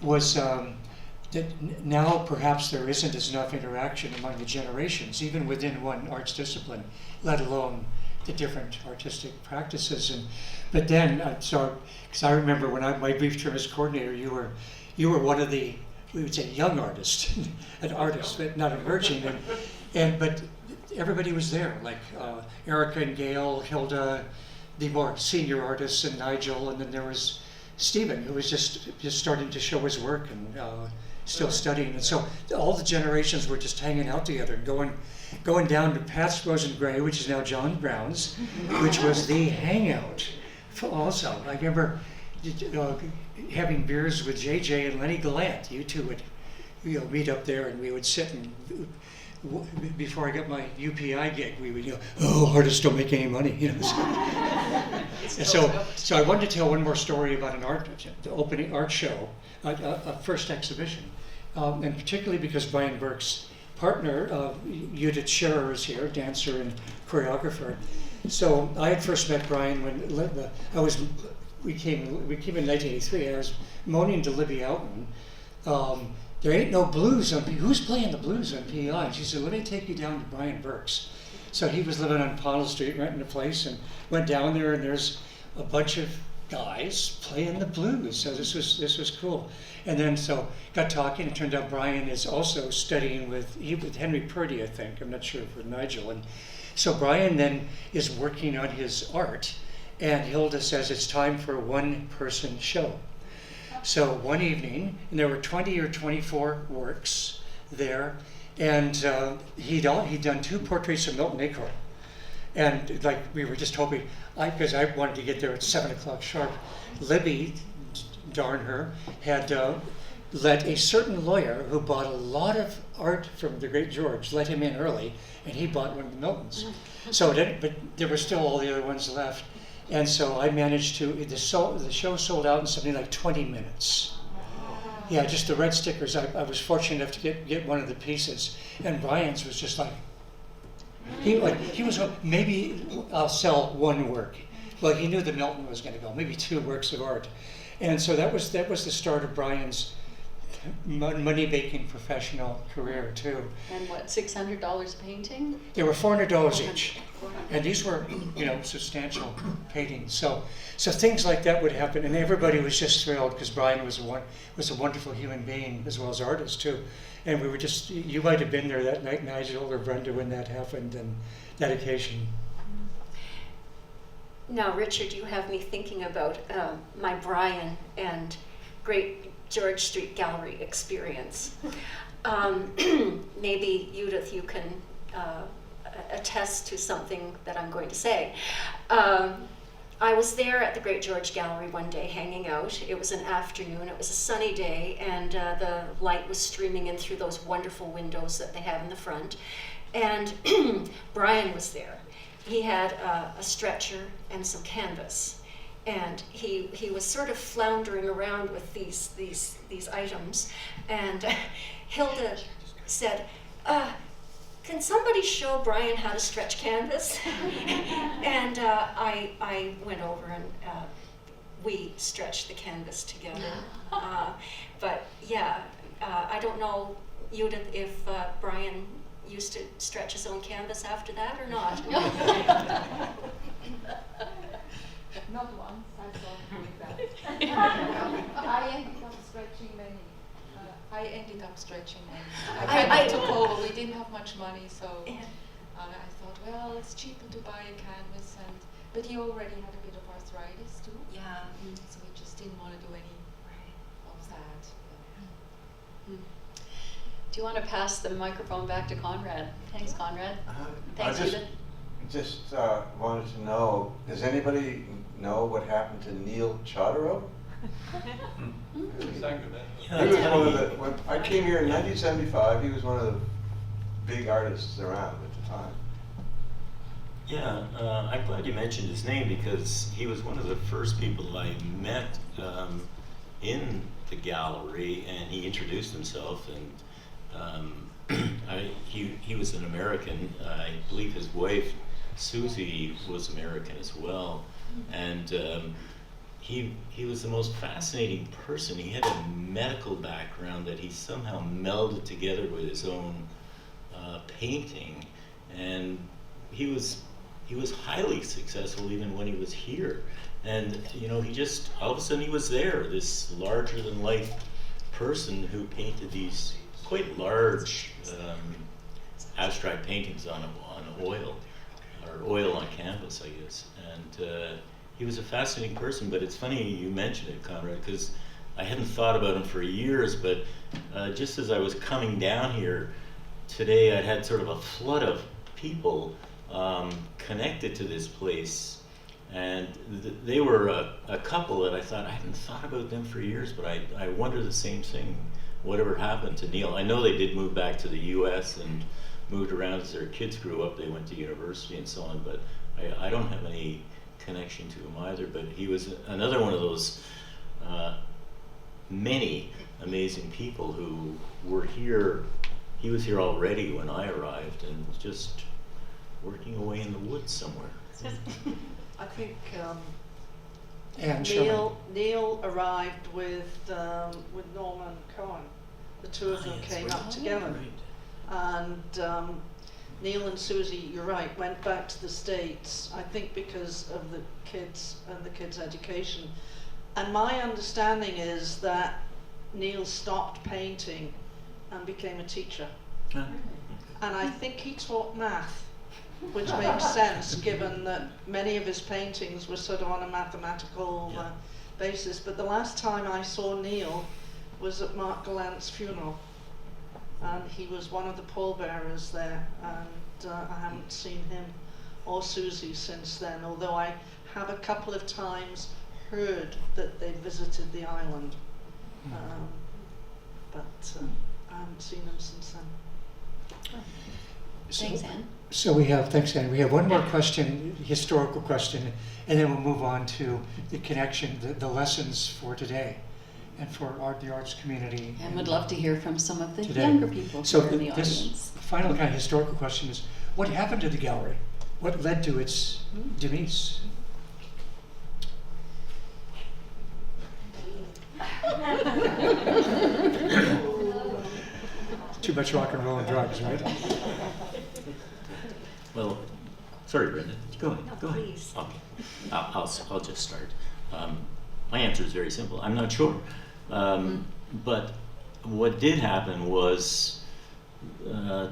was that now perhaps there isn't as enough interaction among the generations, even within one arts discipline, let alone the different artistic practices. But then, because I remember when my brief term as coordinator, you were one of the, we would say, young artists, an artist, but not emerging, but everybody was there, like Erica and Gail, Hilda, the more senior artists, and Nigel, and then there was Stephen, who was just starting to show his work and still studying. And so all the generations were just hanging out together, going down to Pat's Rose and Gray, which is now John Brown's, which was the hangout. Also, I remember having beers with JJ and Lenny Gallant. You two would meet up there, and we would sit and. Before I got my UPI gig, we would artists don't make any money, So I wanted to tell one more story about the opening art show, a first exhibition, and particularly because Brian Burke's partner, Judith Scherer, is here, dancer and choreographer. So I had first met Brian when we came in 1983. I was moaning to Libby Outen. There ain't no blues on PEI. Who's playing the blues on PEI? And she said, let me take you down to Brian Burke's. So he was living on Powell Street, renting a place, and went down there, and there's a bunch of guys playing the blues. So this was cool. And then so got talking, and it turned out Brian is also studying with Henry Purdy, I think. I'm not sure if with Nigel. And so Brian then is working on his art, and Hilda says it's time for a one-person show. So one evening, and there were 20 or 24 works there, and he'd done 2 portraits of Milton Acorn. And like we were just hoping, because I wanted to get there at 7 o'clock sharp, Libby, darn her, had let a certain lawyer who bought a lot of art from the Great George, let him in early, and he bought one of the Miltons. But there were still all the other ones left. And so I managed the show sold out in something like 20 minutes. Yeah, just the red stickers. I was fortunate enough to get one of the pieces. And Brian's was just like, he was, maybe I'll sell one work. Well, he knew the Milton was going to go, maybe 2 works of art. And so that was the start of Brian's money-making professional career too. And what, $600 a painting? They were $400 each, and these were, substantial paintings. So things like that would happen, and everybody was just thrilled because Brian was a wonderful human being as well as artist too. And we were just, you might have been there that night, Nigel or Brenda, when that happened, and that occasion. Now, Richard, you have me thinking about my Brian and Great George Street Gallery experience. Maybe, Judith, you can attest to something that I'm going to say. I was there at the Great George Gallery one day hanging out. It was an afternoon, it was a sunny day, and the light was streaming in through those wonderful windows that they have in the front. And Brian was there. He had a stretcher and some canvas. And he was sort of floundering around with these items. And Hilda said, can somebody show Brian how to stretch canvas? And I went over and we stretched the canvas together. But yeah, I don't know, Judith, if Brian used to stretch his own canvas after that or not. Not once, I saw him like that. I ended up stretching many. I took over. We didn't have much money, so I thought, well, it's cheaper to buy a canvas, but he already had a bit of arthritis too. Yeah. So we just didn't want to do any of that. Do you want to pass the microphone back to Conrad? Thanks, Conrad. Thanks, I Judith. just wanted to know, does anybody know what happened to Neil Charlottetown? He was one of the, when I came here in 1975, he was one of the big artists around at the time. Yeah, I'm glad you mentioned his name because he was one of the first people I met in the gallery, and he introduced himself, and he was an American. I believe his wife Susie was American as well, and he was the most fascinating person. He had a medical background that he somehow melded together with his own painting, and he was highly successful even when he was here. And you know, he just all of a sudden he was there, this larger than life person who painted these quite large abstract paintings on oil, or oil on canvas, I guess. And he was a fascinating person. But it's funny you mentioned it, Conrad, because I hadn't thought about him for years, but just as I was coming down here today, I'd had sort of a flood of people connected to this place, and they were a couple that I thought, I haven't thought about them for years, but I wonder the same thing, whatever happened to Neil. I know they did move back to the US and moved around as their kids grew up, they went to university and so on, but I don't have any connection to him either. But he was another one of those many amazing people who were here. He was here already when I arrived and just working away in the woods somewhere. I think Sherman. Neil arrived with Norman Cohen. The two of them came up together. And Neil and Susie, you're right, went back to the States, I think because of the kids and the kids' education. And my understanding is that Neil stopped painting and became a teacher. And I think he taught math, which makes sense given that many of his paintings were sort of on a mathematical basis. But the last time I saw Neil was at Mark Gallant's funeral, and he was one of the pallbearers there, and I haven't seen him or Susie since then, although I have a couple of times heard that they visited the island, but I haven't seen them since then. Thanks, Anne. So we have, thanks Anne, we have one more question, historical question, and then we'll move on to the connection, the lessons for today and for the arts community. And would love to hear from some of the today. younger people So here in the this audience. final kind of historical question is, what happened to the gallery? What led to its demise? Too much rock and roll and drugs, right? Well, sorry, Brenda. Go ahead. No, Go ahead. please. Okay, I'll just start. My answer is very simple. I'm not sure. But what did happen was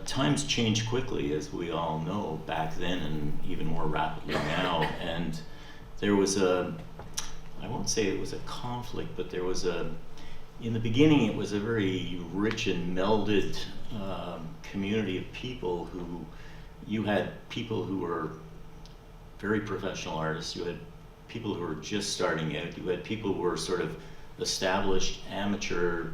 times changed quickly, as we all know, back then and even more rapidly now. And there was I won't say it was a conflict, but there was in the beginning it was a very rich and melded community of people who, you had people who were very professional artists, you had people who were just starting out. You had people who were sort of established amateur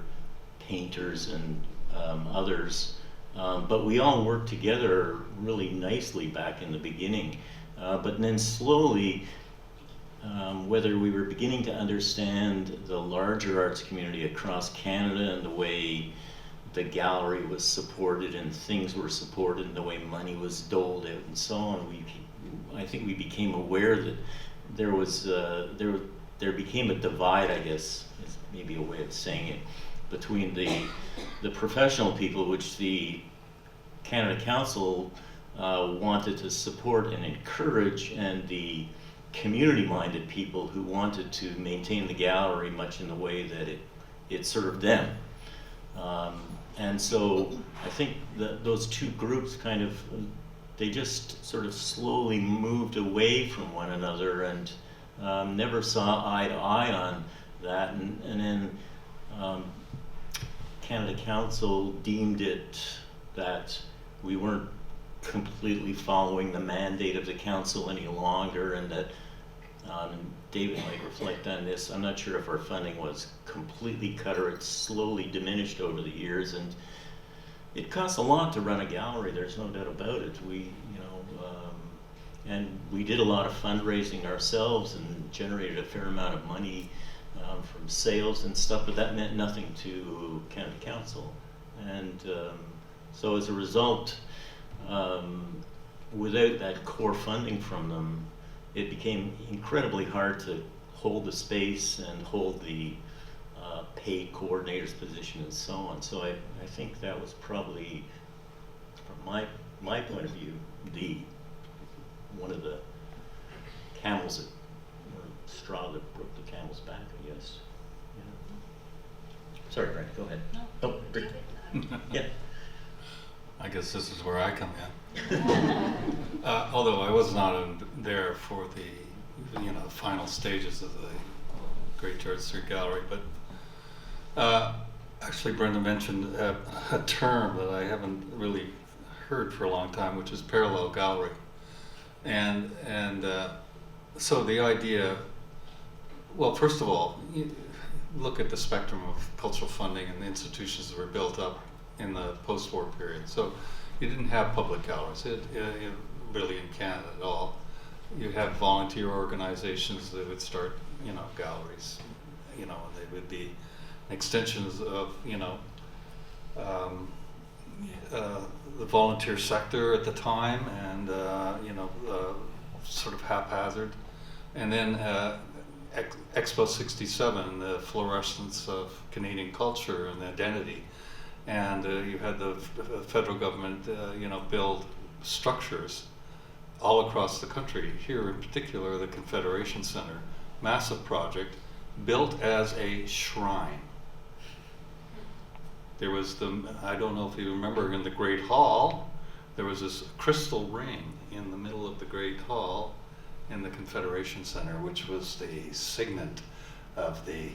painters and others. But we all worked together really nicely back in the beginning. But then slowly, whether we were beginning to understand the larger arts community across Canada and the way the gallery was supported and things were supported and the way money was doled out and so on, I think we became aware that there was there became a divide, I guess is maybe a way of saying it, between the professional people, which the Canada Council wanted to support and encourage, and the community-minded people who wanted to maintain the gallery much in the way that it served them. And so I think that those two groups kind of, they just sort of slowly moved away from one another and never saw eye to eye on that. And then Canada Council deemed it that we weren't completely following the mandate of the council any longer, and that David might reflect on this. I'm not sure if our funding was completely cut or it slowly diminished over the years, and it costs a lot to run a gallery. There's no doubt about it. And we did a lot of fundraising ourselves and generated a fair amount of money from sales and stuff, but that meant nothing to Canada Council. And so as a result, without that core funding from them, it became incredibly hard to hold the space and hold the paid coordinator's position and so on. So I think that was probably, from my point of view, one of the camels that, or straw that broke the camel's back, I guess. Yeah. Sorry, Brenda, go ahead. No. Oh, Rick. Yeah. I guess this is where I come in. Although I was not there for the final stages of the Great George Street Gallery, but actually Brenda mentioned a term that I haven't really heard for a long time, which is parallel gallery. And so the idea, well, first of all, you look at the spectrum of cultural funding and the institutions that were built up in the post-war period. So you didn't have public galleries really in Canada at all. You had volunteer organizations that would start, galleries, and they would be extensions of, the volunteer sector at the time, and sort of haphazard. And then Expo 67, the fluorescence of Canadian culture and identity. And you had the federal government, build structures all across the country. Here in particular, the Confederation Center, massive project, built as a shrine. There was I don't know if you remember, in the Great Hall, there was this crystal ring in the middle of the Great Hall in the Confederation Center, which was the signet of the,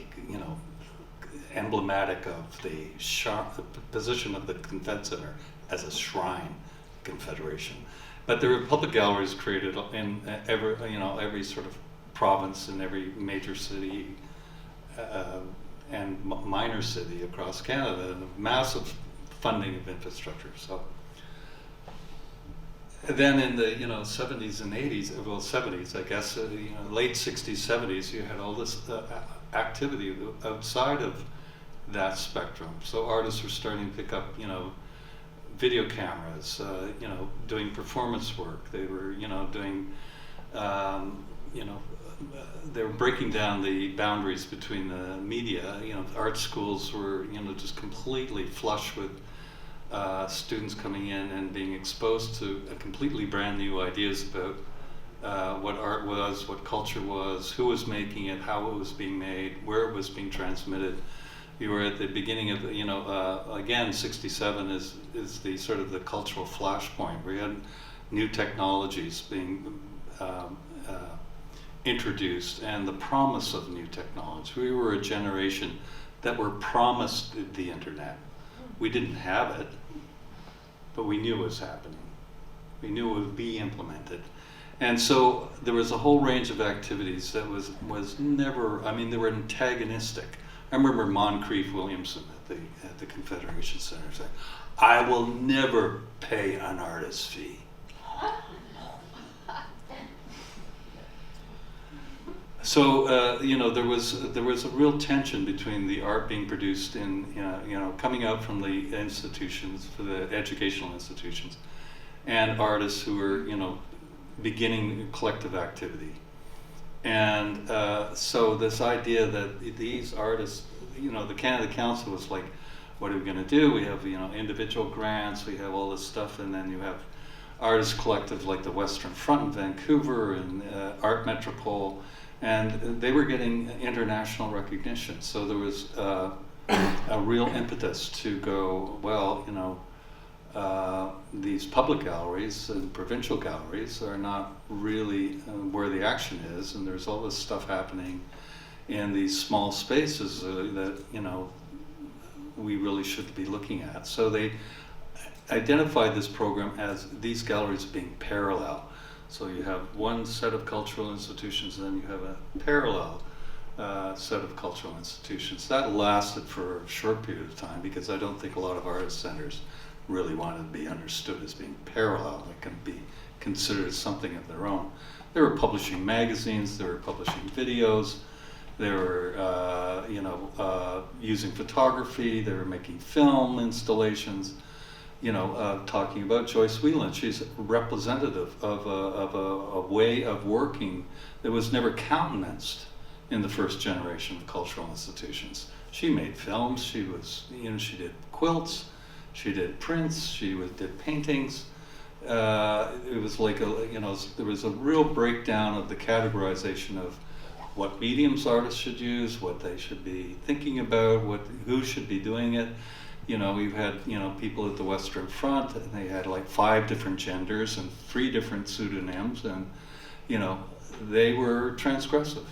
emblematic of the position of the Convention Center as a shrine, Confederation. But there were public galleries created in every sort of province and every major city and minor city across Canada, and massive funding of infrastructure. So then in the 70s and 80s, well 70s I guess, late 60s, 70s, you had all this activity outside of that spectrum. So artists were starting to pick up, video cameras, doing performance work. They were, doing, they were breaking down the boundaries between the media. Art schools were, just completely flush with students coming in and being exposed to a completely brand new ideas about what art was, what culture was, who was making it, how it was being made, where it was being transmitted. We were at the beginning of, again, 67 is the sort of the cultural flashpoint. We had new technologies being introduced, and the promise of new technology. We were a generation that were promised the internet. We didn't have it, but we knew it was happening. We knew it would be implemented. And so there was a whole range of activities that was never, I mean, they were antagonistic. I remember Moncrief Williamson at the Confederation Center saying, "I will never pay an artist fee." So you know, there was a real tension between the art being produced in you know, coming out from the institutions, for the educational institutions, and artists who were, you know, beginning collective activity. And so this idea that these artists, you know, the Canada Council was like, what are we going to do? We have, you know, individual grants, we have all this stuff, and then you have artists collective like the Western Front in Vancouver and Art Metropole, and they were getting international recognition. So there was a real impetus to go, well, you know, these public galleries and provincial galleries are not really where the action is, and there's all this stuff happening in these small spaces that, you know, we really should be looking at. So they identified this program as these galleries being parallel. So you have one set of cultural institutions, and then you have a parallel set of cultural institutions. That lasted for a short period of time because I don't think a lot of artist centers really wanted to be understood as being parallel. They can be considered something of their own. They were publishing magazines, they were publishing videos, they were you know, using photography, they were making film installations, you know, talking about Joyce Whelan. She's representative of a way of working that was never countenanced in the first generation of cultural institutions. She made films, she was, you know, she did quilts, she did prints, did paintings. It was like a, you know, there was a real breakdown of the categorization of what mediums artists should use, what they should be thinking about, who should be doing it. You know, we've had, you know, people at the Western Front, and they had like 5 different genders and 3 different pseudonyms, and, you know, they were transgressive.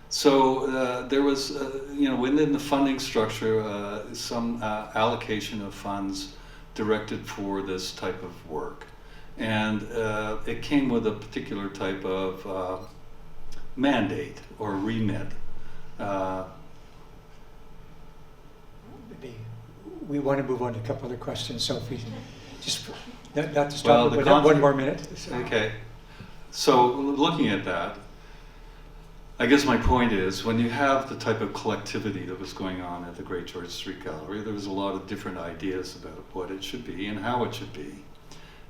So there was, you know, within the funding structure, some allocation of funds directed for this type of work. And it came with a particular type of mandate or remit. We want to move on to a couple other questions, so if we just, not to stop, but one more minute. Okay. So looking at that, I guess my point is, when you have the type of collectivity that was going on at the Great George Street Gallery, there was a lot of different ideas about what it should be and how it should be.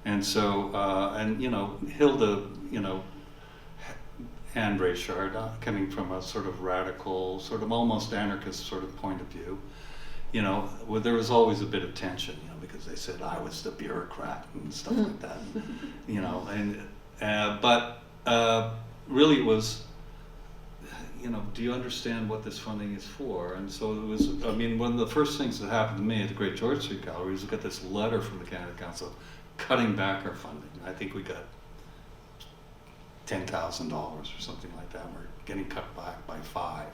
And so, and you know, Hilda, you know, and Raychard, coming from a sort of radical, sort of almost anarchist sort of point of view, you know, well, there was always a bit of tension, you know, because they said I was the bureaucrat and stuff like that, you know, and but really it was, you know, do you understand what this funding is for? And so it was, I mean, one of the first things that happened to me at the Great George Street Gallery was we got this letter from the Canada Council cutting back our funding. I think we got $10,000 or something like that. We're getting cut back by 5.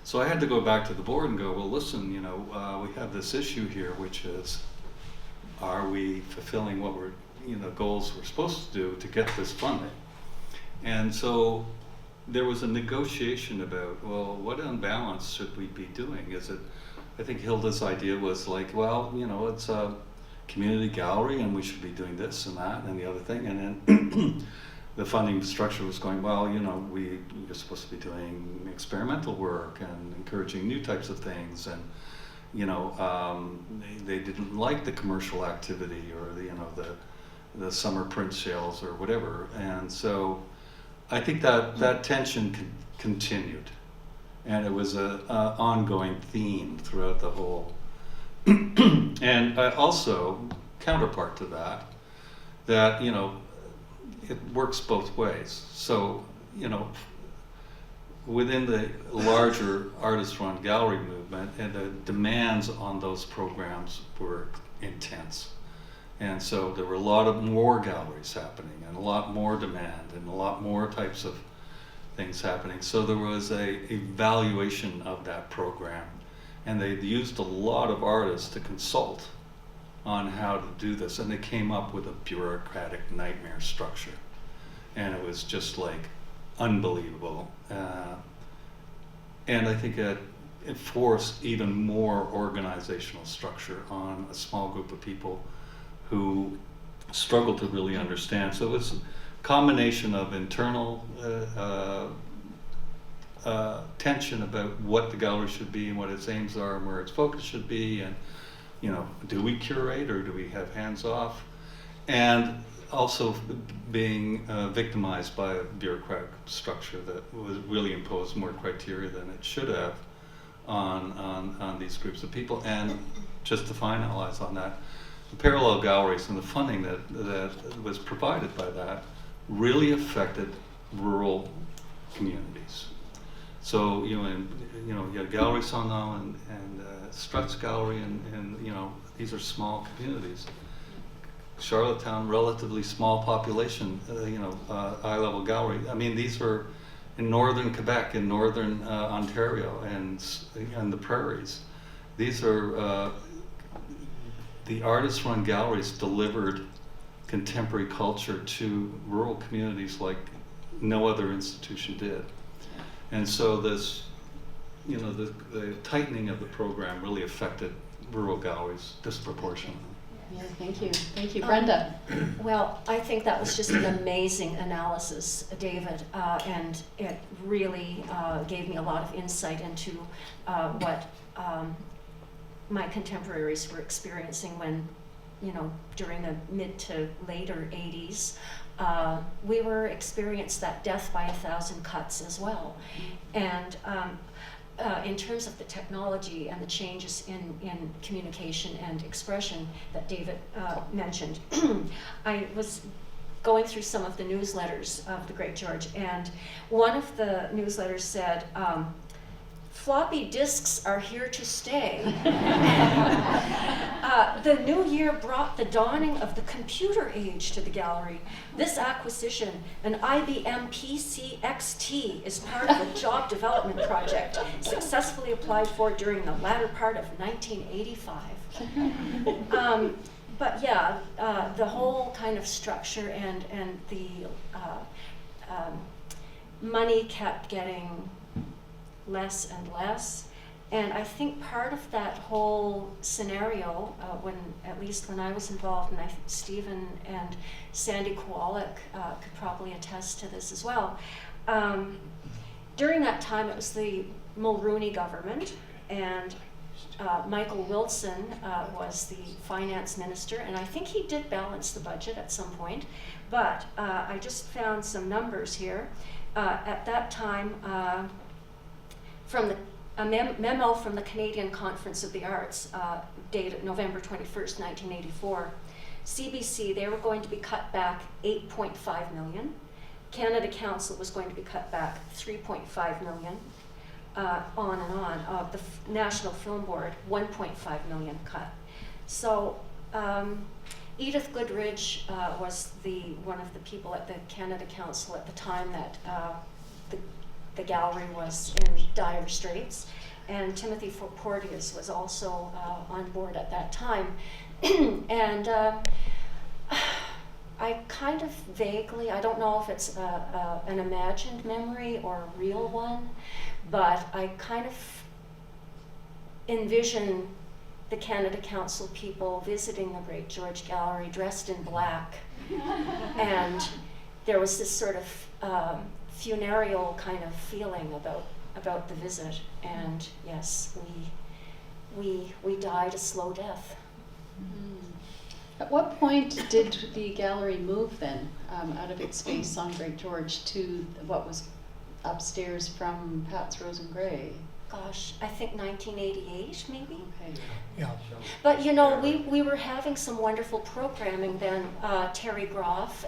So I had to go back to the board and go, well, listen, you know, we have this issue here, which is, are we fulfilling what we're, you know, goals we're supposed to do to get this funding? And so there was a negotiation about, well, what unbalance should we be doing? Is it, I think Hilda's idea was like, well, you know, it's a community gallery and we should be doing this and that and the other thing. And then the funding structure was going, well, you know, we're supposed to be doing experimental work and encouraging new types of things. And, you know, they didn't like the commercial activity or the, you know, the summer print sales or whatever. And so I think that tension continued, and it was an ongoing theme throughout the whole. And also, counterpart to that, you know, it works both ways. So, you know, within the larger artist-run gallery movement, and the demands on those programs were intense. And so there were a lot of more galleries happening and a lot more demand and a lot more types of things happening. So there was a evaluation of that program, and they used a lot of artists to consult on how to do this, and they came up with a bureaucratic nightmare structure. and it was just like unbelievable. And I think it forced even more organizational structure on a small group of people who struggled to really understand. So it was a combination of internal tension about what the gallery should be and what its aims are and where its focus should be, and do we curate or do we have hands off, and also being victimized by a bureaucratic structure that was really imposed more criteria than it should have on these groups of people. And just to finalize on that, the parallel galleries and the funding that was provided by that really affected rural communities. So you had Gallery Sangam and Struts Gallery, and these are small communities. Charlottetown, relatively small population, eye-level gallery. I mean, these were in northern Quebec, in northern Ontario, and the prairies. These are the artist-run galleries delivered contemporary culture to rural communities like no other institution did. And so this, the tightening of the program really affected rural galleries disproportionately. Yeah, thank you. Thank you. Brenda? Well, I think that was just an amazing analysis, David, and it really gave me a lot of insight into what my contemporaries were experiencing when, during the mid to later 80s, we were experienced that death by 1,000 cuts as well. And in terms of the technology and the changes in communication and expression that David mentioned, I was going through some of the newsletters of the Great George, and one of the newsletters said, floppy disks are here to stay. The new year brought the dawning of the computer age to the gallery. This acquisition, an IBM PC XT, is part of a job development project successfully applied for during the latter part of 1985. But yeah, the whole kind of structure and the money kept getting less and less. And I think part of that whole scenario, at least when I was involved, and I think Stephen and Sandy Kowalik could probably attest to this as well. During that time, it was the Mulrooney government, and Michael Wilson was the finance minister, and I think he did balance the budget at some point. But I just found some numbers here. At that time, from a memo from the Canadian Conference of the Arts, dated November 21st, 1984, CBC, they were going to be cut back 8.5 million. Canada Council was going to be cut back 3.5 million, on and on. The National Film Board, 1.5 million cut. So Edith Goodridge was one of the people at the Canada Council at the time that the gallery was in dire straits, and Timothy Porteous was also on board at that time. And I kind of vaguely, I don't know if it's an imagined memory or a real one, but I kind of envision the Canada Council people visiting the Great George Gallery dressed in black, and there was this sort of funereal kind of feeling about the visit. And yes, we died a slow death. At what point did the gallery move then out of its space on Great George to what was upstairs from Pat's Rose and Grey? Gosh, I think 1988 maybe. Okay. Yeah. But we were having some wonderful programming then. Terry Groff,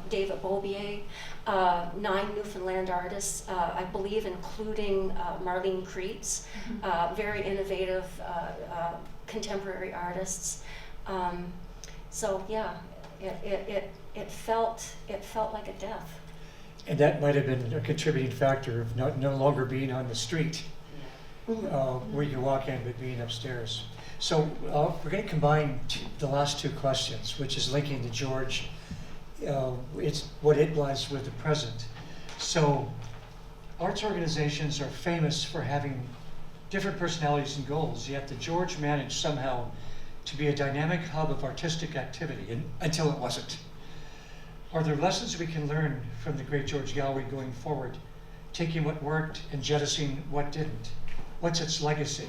David Beaubier, 9 Newfoundland artists, I believe including Marlene Kreitz, very innovative contemporary artists. So yeah, it felt like a death. And that might have been a contributing factor of no longer being on the street, where you walk in, but being upstairs. So we're going to combine the last two questions, which is linking to George it's what it was with the present. So arts organizations are famous for having different personalities and goals, yet the George managed somehow to be a dynamic hub of artistic activity until it wasn't. Are there lessons we can learn from the Great George Gallery going forward, taking what worked and jettisoning what didn't? What's its legacy?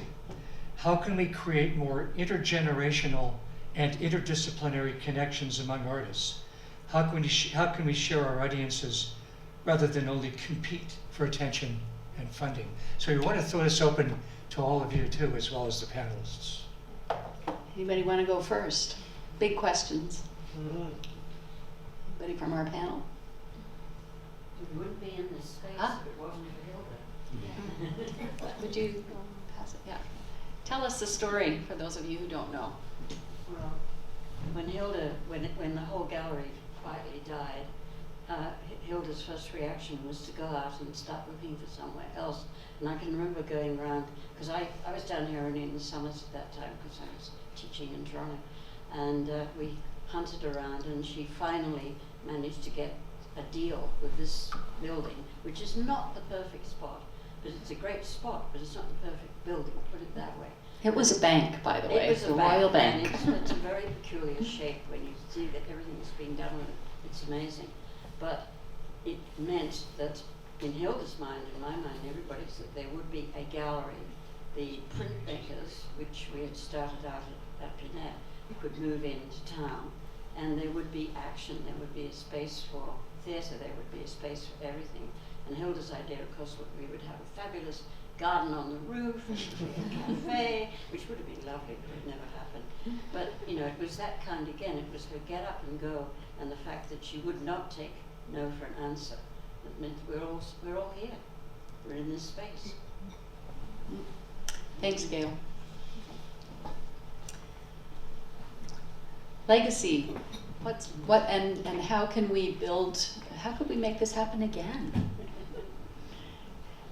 How can we create more intergenerational and interdisciplinary connections among artists? How can we share our audiences rather than only compete for attention and funding? So we want to throw this open to all of you too, as well as the panelists. Anybody want to go first? Big questions. Anybody from our panel? We wouldn't be in this space Huh? if it wasn't for Hilda. Would you pass it? Yeah. Tell us the story for those of you who don't know. Well, when Hilda, when the whole gallery quietly died, Hilda's first reaction was to go out and start looking for somewhere else. And I can remember going around, because I was down here only in the summers at that time, because I was teaching in Toronto. And we hunted around, and she finally managed to get a deal with this building, which is not the perfect spot, but it's a great spot, but it's not the perfect building, put it that way. It was a bank, by the way, It was the a Royal bank, Bank. and it's a very peculiar shape when you see that everything's been done with it. It's amazing. But it meant that in Hilda's mind, in my mind, everybody's, that there would be a gallery. The printmakers, which we had started out at Pinette, could move into town, and there would be action. There would be a space for theatre. There would be a space for everything. And Hilda's idea, of course, we would have a fabulous garden on the roof, and a cafe, which would have been lovely, but it never happened. But, you know, it was that kind again. It was her get up and go, and the fact that she would not take no for an answer. It meant we're all here. We're in this space. Thanks, Gail. Legacy. And how can we build? How could we make this happen again?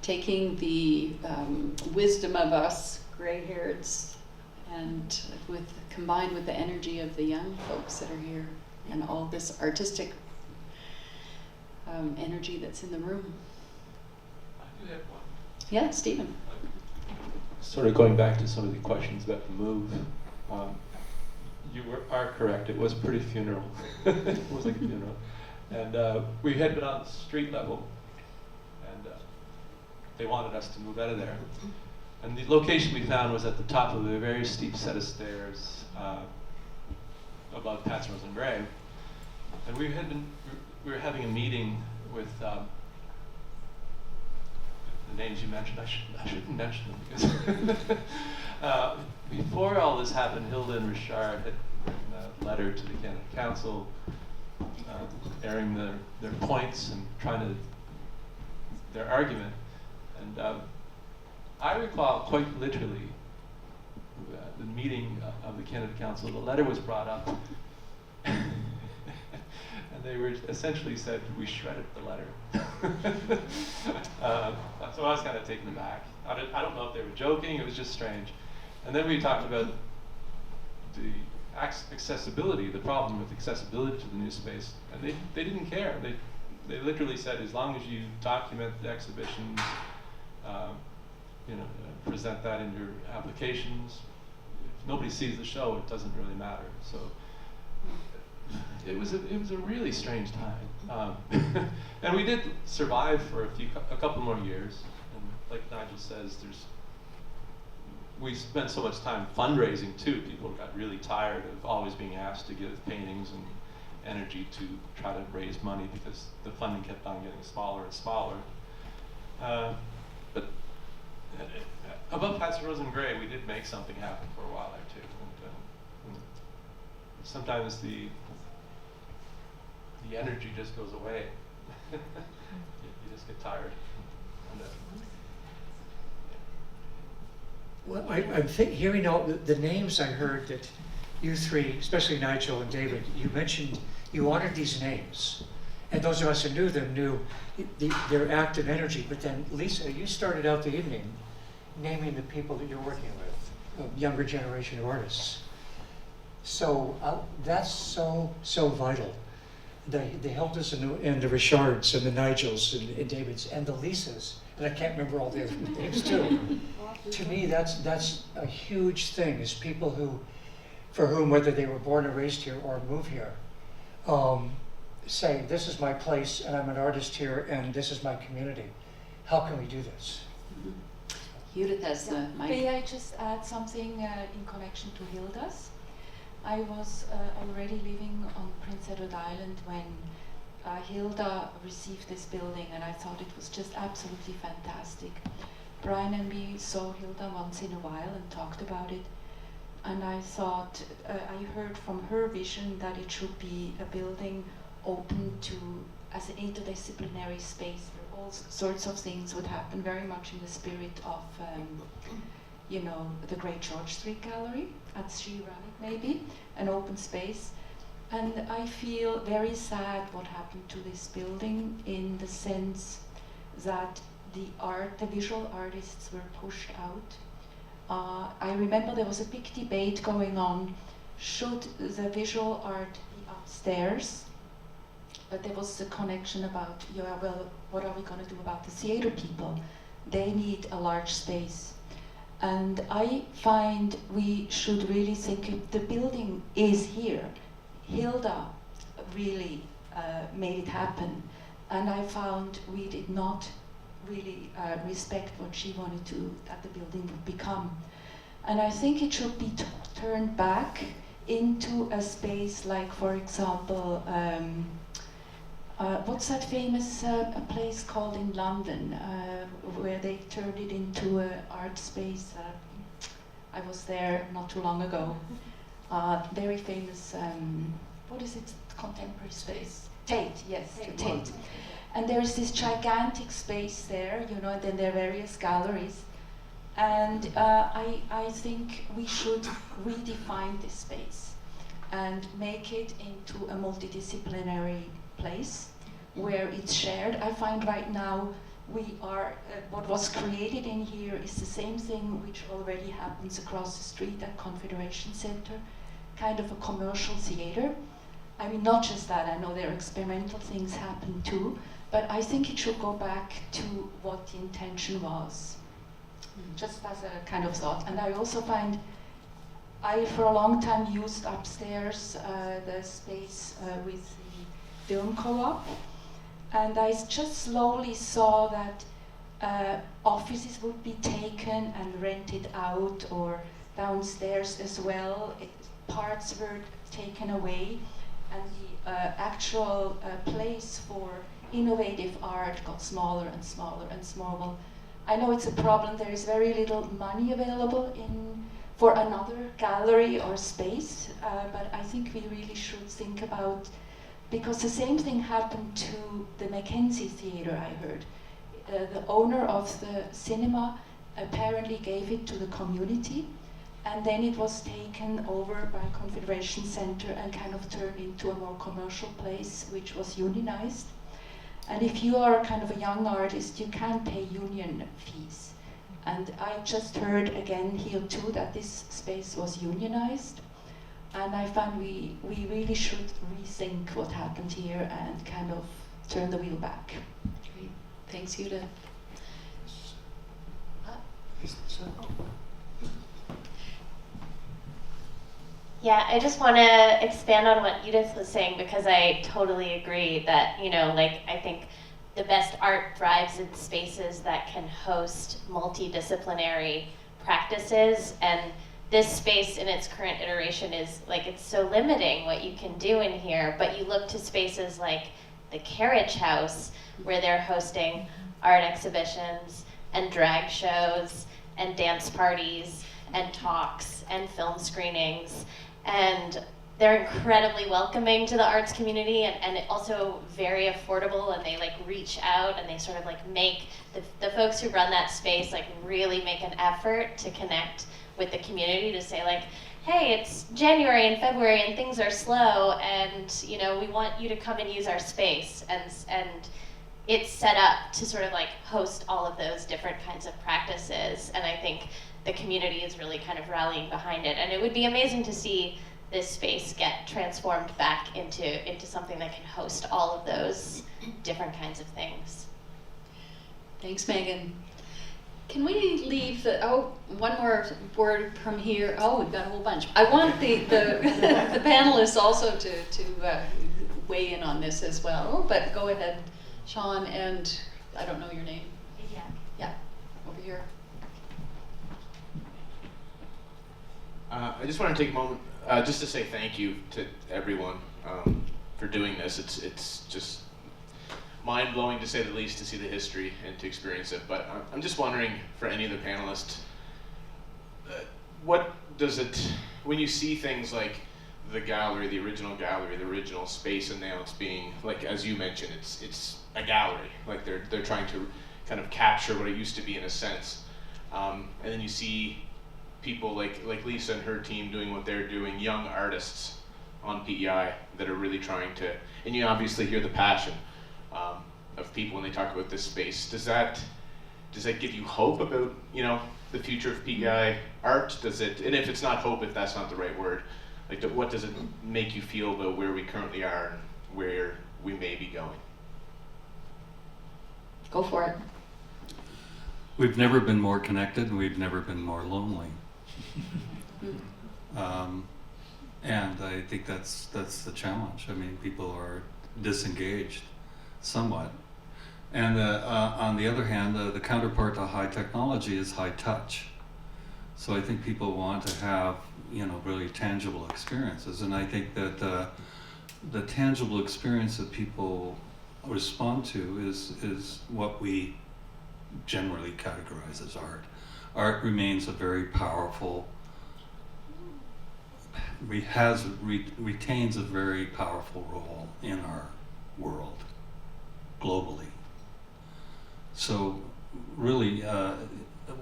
Taking the wisdom of us gray-haireds and combined with the energy of the young folks that are here and all this artistic energy that's in the room. I do have one. Yeah, Stephen. Sort of going back to some of the questions about the move, you are correct. It was a pretty funeral. It was like a funeral. And we had been on the street level, and they wanted us to move out of there. And the location we found was at the top of a very steep set of stairs above Pat's Rose and Gray. And we were having a meeting with the names you mentioned. I shouldn't mention them because before all this happened, Hilda and Richard had written a letter to the Canada Council airing their points and their argument. And I recall quite literally the meeting of the Canada Council. The letter was brought up, and they were essentially said we shredded the letter. So I was kind of taken aback. I don't know if they were joking. It was just strange. And then we talked about the accessibility, the problem with accessibility to the new space, and they didn't care. They literally said, as long as you document the exhibitions, present that in your applications. If nobody sees the show, it doesn't really matter. So it was a really strange time, and we did survive for a couple more years. And like Nigel says, we spent so much time fundraising too. People got really tired of always being asked to give paintings and energy to try to raise money because the funding kept on getting smaller and smaller. But above Pat's Rose and Gray, we did make something happen for a while there too. And sometimes the energy just goes away. You just get tired. Well, I'm hearing all the names I heard that you three, especially Nigel and David, you mentioned you honored these names. And those of us who knew them knew their active energy. But then, Lisa, you started out the evening naming the people that you're working with, younger generation of artists. So that's so vital. the Hildas and the Richards and the Nigels and Davids and the Lisas, and I can't remember all the other names too. To me, that's a huge thing, is people for whom, whether they were born and raised here or move here, say, this is my place and I'm an artist here and this is my community. How can we do this? Judith has the mic. May I just add something in connection to Hilda's? I was already living on Prince Edward Island when Hilda received this building, and I thought it was just absolutely fantastic. Brian and me saw Hilda once in a while and talked about it, and I thought, I heard from her vision that it should be a building open to as an interdisciplinary space where all sorts of things would happen, very much in the spirit of you know, the Great George Street Gallery, as she ran it maybe, an open space. And I feel very sad what happened to this building, in the sense that the visual artists were pushed out. I remember there was a big debate going on, should the visual art be upstairs? But there was the connection about, yeah, well, what are we going to do about the theater people? They need a large space. And I find we should really think, if the building is here, Hilda really made it happen. And I found we did not really respect what she wanted that the building would become. And I think it should be turned back into a space like, for example, what's that famous a place called in London, where they turned it into an art space? I was there not too long ago. Very famous, what is it, contemporary space? Tate, yes, Tate. And there is this gigantic space there, you know, and then there are various galleries. And I think we should redefine this space and make it into a multidisciplinary place where it's shared. I find right now we are, what was created in here is the same thing which already happens across the street at Confederation Center, kind of a commercial theater. I mean, not just that, I know there are experimental things happen too, but I think it should go back to what the intention was, just as a kind of thought. And I also find, I for a long time used upstairs the space with the film co-op, and I just slowly saw that offices would be taken and rented out, or downstairs as well. Parts were taken away, and the actual place for innovative art got smaller and smaller and smaller. I know it's a problem. There is very little money available for another gallery or space, but I think we really should think about, because the same thing happened to the Mackenzie Theatre, I heard. The owner of the cinema apparently gave it to the community, and then it was taken over by Confederation Center and kind of turned into a more commercial place, which was unionized. And if you are kind of a young artist, you can't pay union fees. And I just heard again here too that this space was unionized. And I found we really should rethink what happened here and kind of turn the wheel back. Great. Thanks, Judith. Yeah, I just want to expand on what Edith was saying, because I totally agree that, you know, like, I think the best art thrives in spaces that can host multidisciplinary practices, and this space in its current iteration is, like, it's so limiting what you can do in here, but you look to spaces like the Carriage House, where they're hosting art exhibitions and drag shows and dance parties and talks and film screenings. And they're incredibly welcoming to the arts community, and also very affordable, and they like reach out and they sort of like make the folks who run that space like really make an effort to connect with the community, to say like, hey, it's January and February and things are slow, and you know, we want you to come and use our space. And it's set up to sort of like host all of those different kinds of practices, and I think the community is really kind of rallying behind it. And it would be amazing to see this space get transformed back into something that can host all of those different kinds of things. Thanks, Megan. Can we leave one more word from here? Oh, we've got a whole bunch. I want the the panelists also to weigh in on this as well, but go ahead, Sean, and I don't know your name. Yeah, over here. I just want to take a moment just to say thank you to everyone for doing this. It's just mind-blowing, to say the least, to see the history and to experience it. But I'm just wondering, for any of the panelists, what does it, when you see things like the gallery, the original space announced being, like, as you mentioned, it's a gallery. Like, they're trying to kind of capture what it used to be in a sense. And then you see people like Lisa and her team doing what they're doing, young artists on PEI that are really trying to, and you obviously hear the passion of people when they talk about this space. Does that give you hope about, you know, the future of PEI art? Does it, and if it's not hope, if that's not the right word, like what does it make you feel about where we currently are and where we may be going? Go for it. We've never been more connected, and we've never been more lonely. And I think that's the challenge. I mean, people are disengaged somewhat. And on the other hand, the counterpart to high technology is high touch. So I think people want to have, you know, really tangible experiences. And I think that the tangible experience that people respond to is what we generally categorize as art. Art remains a very powerful, retains a very powerful role in our world, globally. So really,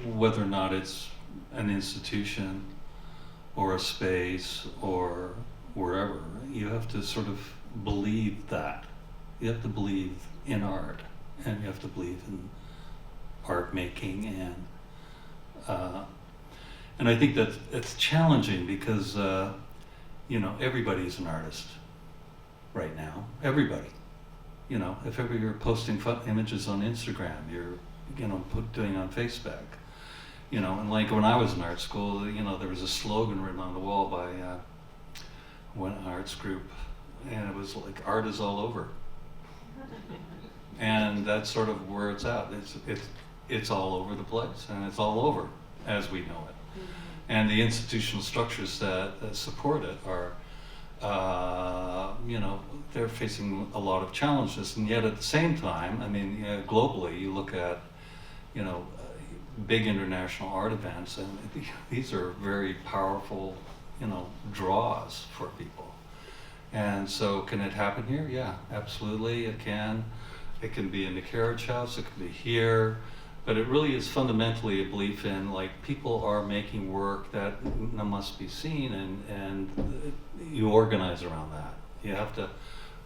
whether or not it's an institution or a space or wherever, you have to sort of believe that. You have to believe in art, and you have to believe in art making, and I think that it's challenging because you know, everybody's an artist right now. Everybody. You know, if ever you're posting images on Instagram, you're, you know, doing on Facebook. You know, and like when I was in art school, you know, there was a slogan written on the wall by one arts group, and it was like, art is all over. And that's sort of where it's at. It's all over the place, and it's all over as we know it. And the institutional structures that support it are, you know, they're facing a lot of challenges. And yet at the same time, I mean, you know, globally, you look at, you know, big international art events, and these are very powerful, you know, draws for people. And so can it happen here? Yeah, absolutely, it can. It can be in the Carriage House, it can be here. But it really is fundamentally a belief in, like, people are making work that must be seen, and you organize around that. You have to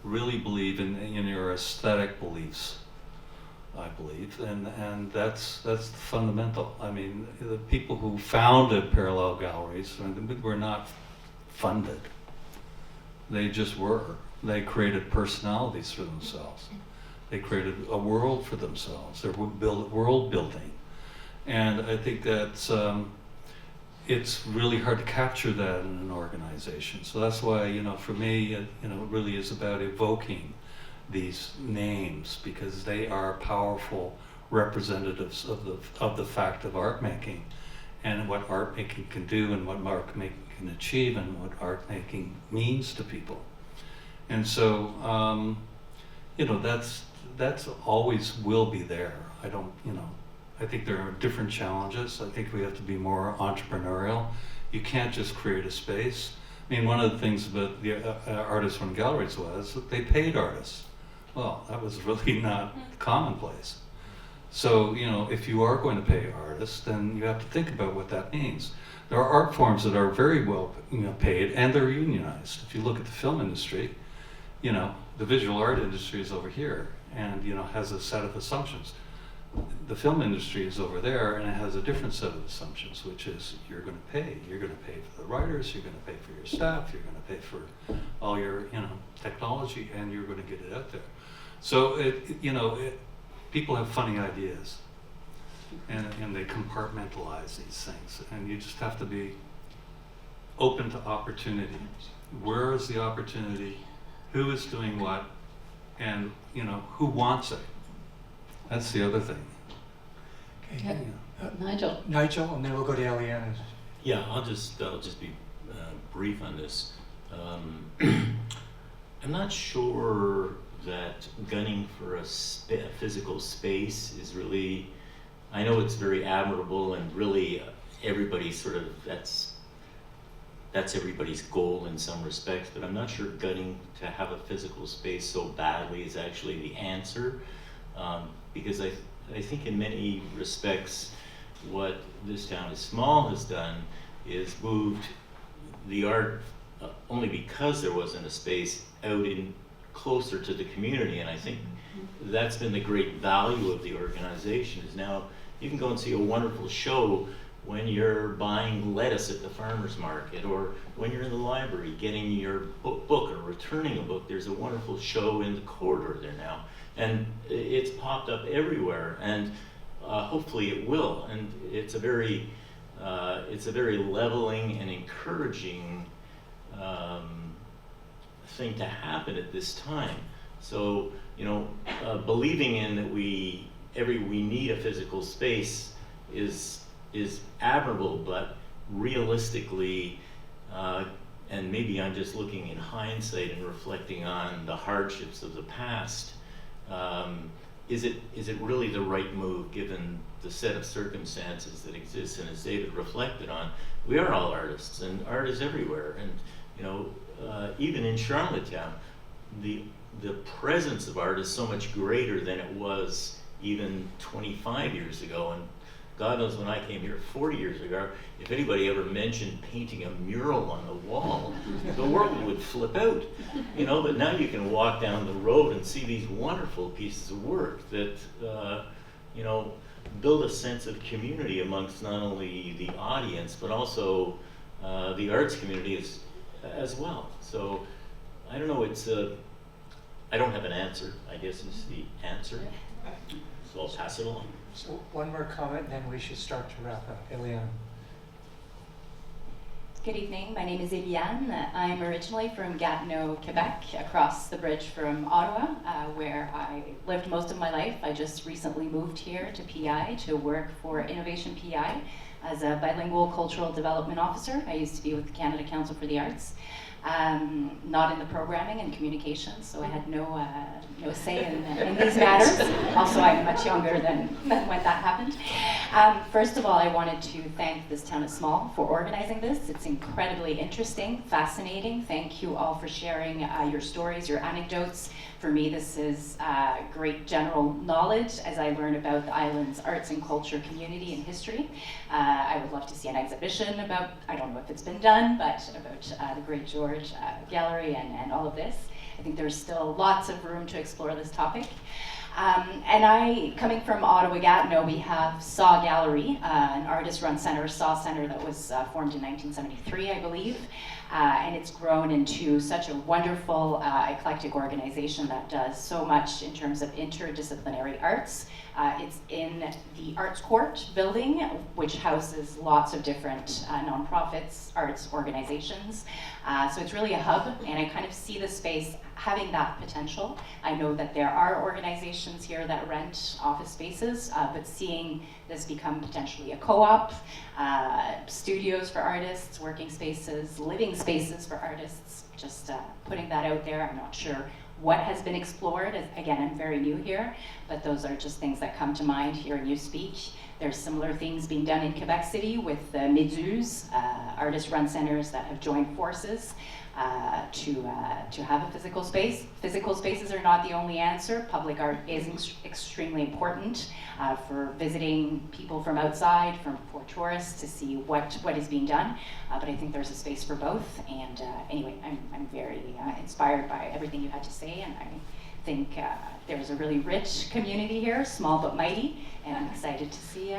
really believe in your aesthetic beliefs, I believe, and that's fundamental. I mean, the people who founded parallel galleries were not funded. They just were. They created personalities for themselves. They created a world for themselves. They're world building. And I think that's, it's really hard to capture that in an organization. So that's why, you know, for me, you know, it really is about evoking these names, because they are powerful representatives of the fact of art making, and what art making can do, and what art making can achieve, and what art making means to people. And so, you know, that's always will be there. I don't, you know, I think there are different challenges. I think we have to be more entrepreneurial. You can't just create a space. I mean, one of the things about the Artists Run Galleries was that they paid artists. Well, that was really not commonplace. So, you know, if you are going to pay artists, then you have to think about what that means. There are art forms that are very well, you know, paid, and they're unionized. If you look at the film industry, you know, the visual art industry is over here, and, you know, has a set of assumptions. The film industry is over there, and it has a different set of assumptions, which is you're going to pay. You're going to pay for the writers, you're going to pay for your staff, you're going to pay for all your, technology, and you're going to get it out there. So people have funny ideas, and they compartmentalize these things, and you just have to be open to opportunity. Where is the opportunity? Who is doing what? And who wants it? That's the other thing. Okay. Nigel. Nigel, and then we'll go to Eliana. Yeah, I'll just be brief on this. I'm not sure that gunning for a physical space is really. I know it's very admirable, and really everybody sort of that's everybody's goal in some respects. But I'm not sure gunning to have a physical space so badly is actually the answer, because I think in many respects, what this town is small has done is moved the art only because there wasn't a space out in closer to the community, and I think that's been the great value of the organization. Is now you can go and see a wonderful show when you're buying lettuce at the farmer's market, or when you're in the library getting your book or returning a book. There's a wonderful show in the corridor there now, and it's popped up everywhere, and hopefully it will. And it's a very leveling and encouraging thing to happen at this time. So believing in that we need a physical space is admirable, but realistically, and maybe I'm just looking in hindsight and reflecting on the hardships of the past, is it really the right move given the set of circumstances that exist? And as David reflected on, we are all artists, and art is everywhere. And even in Charlottetown, the presence of art is so much greater than it was even 25 years ago. And God knows when I came here 40 years ago, if anybody ever mentioned painting a mural on the wall, the world would flip out. But now you can walk down the road and see these wonderful pieces of work that, build a sense of community amongst not only the audience, but also the arts community as well. So, I don't know, I don't have an answer, I guess is the answer. So I'll pass it along. So one more comment, and then we should start to wrap up. Eliane. Good evening. My name is Eliane. I'm originally from Gatineau, Quebec, across the bridge from Ottawa, where I lived most of my life. I just recently moved here to PI to work for Innovation PI as a bilingual cultural development officer. I used to be with the Canada Council for the Arts. Not in the programming and communications, so I had no say in these matters. Also, I'm much younger than when that happened. First of all, I wanted to thank This Town is Small for organizing this. It's incredibly interesting, fascinating. Thank you all for sharing your stories, your anecdotes. For me, this is great general knowledge as I learn about the island's arts and culture, community, and history. I would love to see an exhibition about, I don't know if it's been done, but about the Great George Gallery and all of this. I think there's still lots of room to explore this topic. And coming from Ottawa Gatineau, we have SAW Gallery, an artist-run center, SAW Center, that was formed in 1973, I believe. And it's grown into such a wonderful, eclectic organization that does so much in terms of interdisciplinary arts. It's in the Arts Court building, which houses lots of different nonprofits, arts organizations. So it's really a hub, and I kind of see the space having that potential. I know that there are organizations here that rent office spaces, but seeing this become potentially a co-op, studios for artists, working spaces, living spaces for artists, just putting that out there. I'm not sure what has been explored. Again, I'm very new here, but those are just things that come to mind hearing you speak. There's similar things being done in Quebec City with the Méduse, artist-run centers that have joined forces to have a physical space. Physical spaces are not the only answer. Public art is extremely important for visiting people from outside, for tourists to see what is being done. But I think there's a space for both. And anyway, I'm very inspired by everything you had to say, and I think there's a really rich community here, small but mighty, and I'm excited to see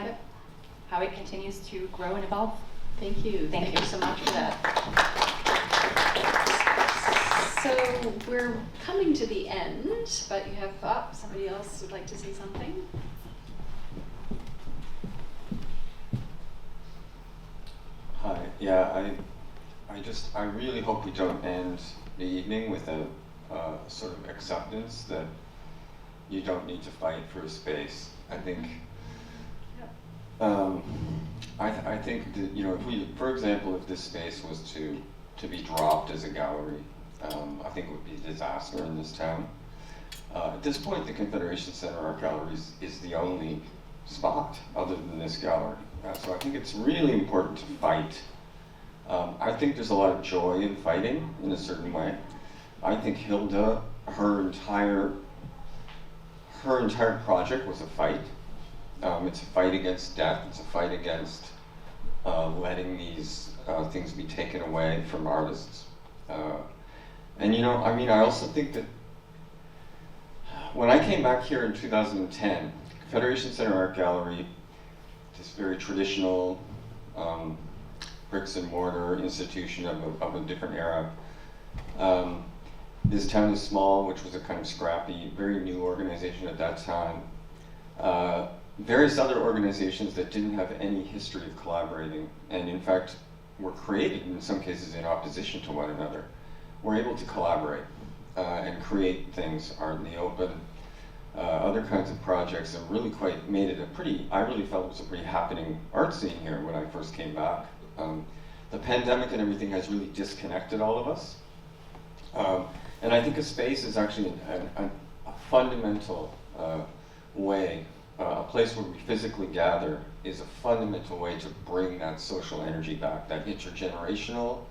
how it continues to grow and evolve. Thank you. Thank you so much for that. we're coming to the end, but you have somebody else would like to say something? Hi. Yeah, I really hope we don't end the evening with a sort of acceptance that you don't need to fight for a space. I think. I think that, you know, if we, for example, if this space was to be dropped as a gallery, I think it would be a disaster in this town. At this point, the Confederation Center Art Gallery is the only spot other than this gallery. So I think it's really important to fight. I think there's a lot of joy in fighting in a certain way. I think Hilda, her entire project was a fight. It's a fight against death. It's a fight against letting these things be taken away from artists. And you know, I mean, I also think that when I came back here in 2010, Confederation Center Art Gallery, this very traditional bricks and mortar institution of a different era. This town is small, which was a kind of scrappy, very new organization at that time. Various other organizations that didn't have any history of collaborating, and in fact were created in some cases in opposition to one another, were able to collaborate and create things, art in the open, other kinds of projects, and really quite made it I really felt it was a pretty happening art scene here when I first came back. The pandemic and everything has really disconnected all of us. And I think a space is actually a fundamental way, a place where we physically gather is a fundamental way to bring that social energy back, that intergenerational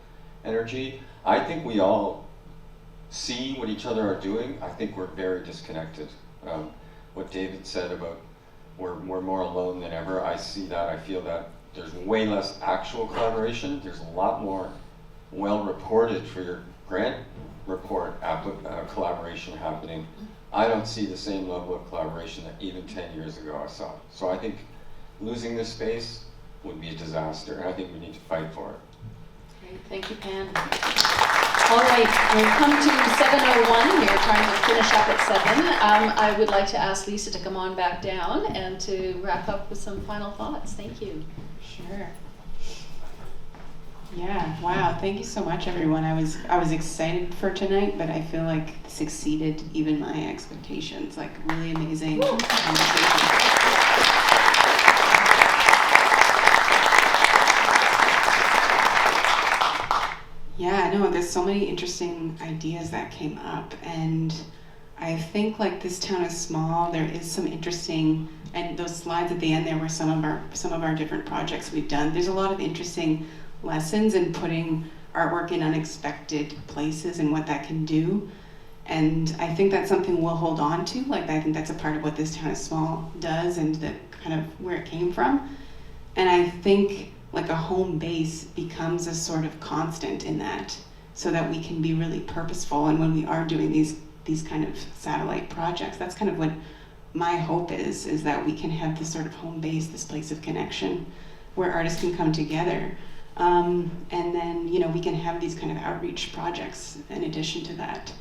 energy. I think we all see what each other are doing. I think we're very disconnected. What David said about we're more alone than ever, I see that, I feel that. There's way less actual collaboration. There's a lot more well-reported for your grant report collaboration happening. I don't see the same level of collaboration that even 10 years ago I saw. So I think losing this space would be a disaster, and I think we need to fight for it. Great, thank you, Pam. All right, we've come to 7:01. We're trying to finish up at 7. I would like to ask Lisa to come on back down and to wrap up with some final thoughts. Thank you. Sure. Yeah, wow, thank you so much, everyone. I was excited for tonight, but I feel like this exceeded even my expectations. Like, really amazing conversation. Yeah, no, there's so many interesting ideas that came up, and I think like this town is small. There is some interesting, and those slides at the end there were some of our different projects we've done. There's a lot of interesting lessons in putting artwork in unexpected places and what that can do. And I think that's something we'll hold on to. Like, I think that's a part of what this town is small does and the kind of where it came from. And I think like a home base becomes a sort of constant in that, so that we can be really purposeful. And when we are doing these kind of satellite projects, that's kind of what my hope is that we can have this sort of home base, this place of connection where artists can come together. And then, you know, we can have these kind of outreach projects in addition to that.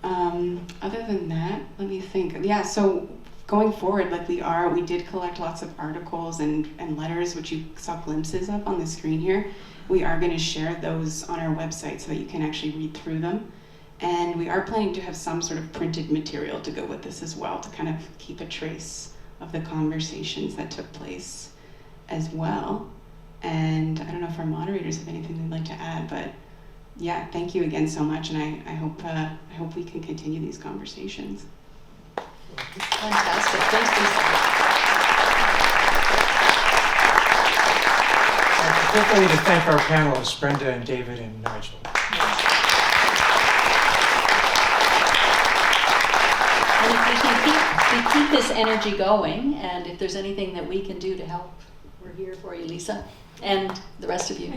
Other than that, let me think. Yeah, so going forward, like we did collect lots of articles and letters, which you saw glimpses of on the screen here. We are going to share those on our website so that you can actually read through them. And we are planning to have some sort of printed material to go with this as well, to kind of keep a trace of the conversations that took place as well. And I don't know if our moderators have anything they'd like to add, but yeah, thank you again so much, and I hope we can continue these conversations. Fantastic. Thanks, Lisa. Quickly to thank our panelists, Brenda and David and Nigel. And if we can keep this energy going, and if there's anything that we can do to help, we're here for you, Lisa, and the rest of you.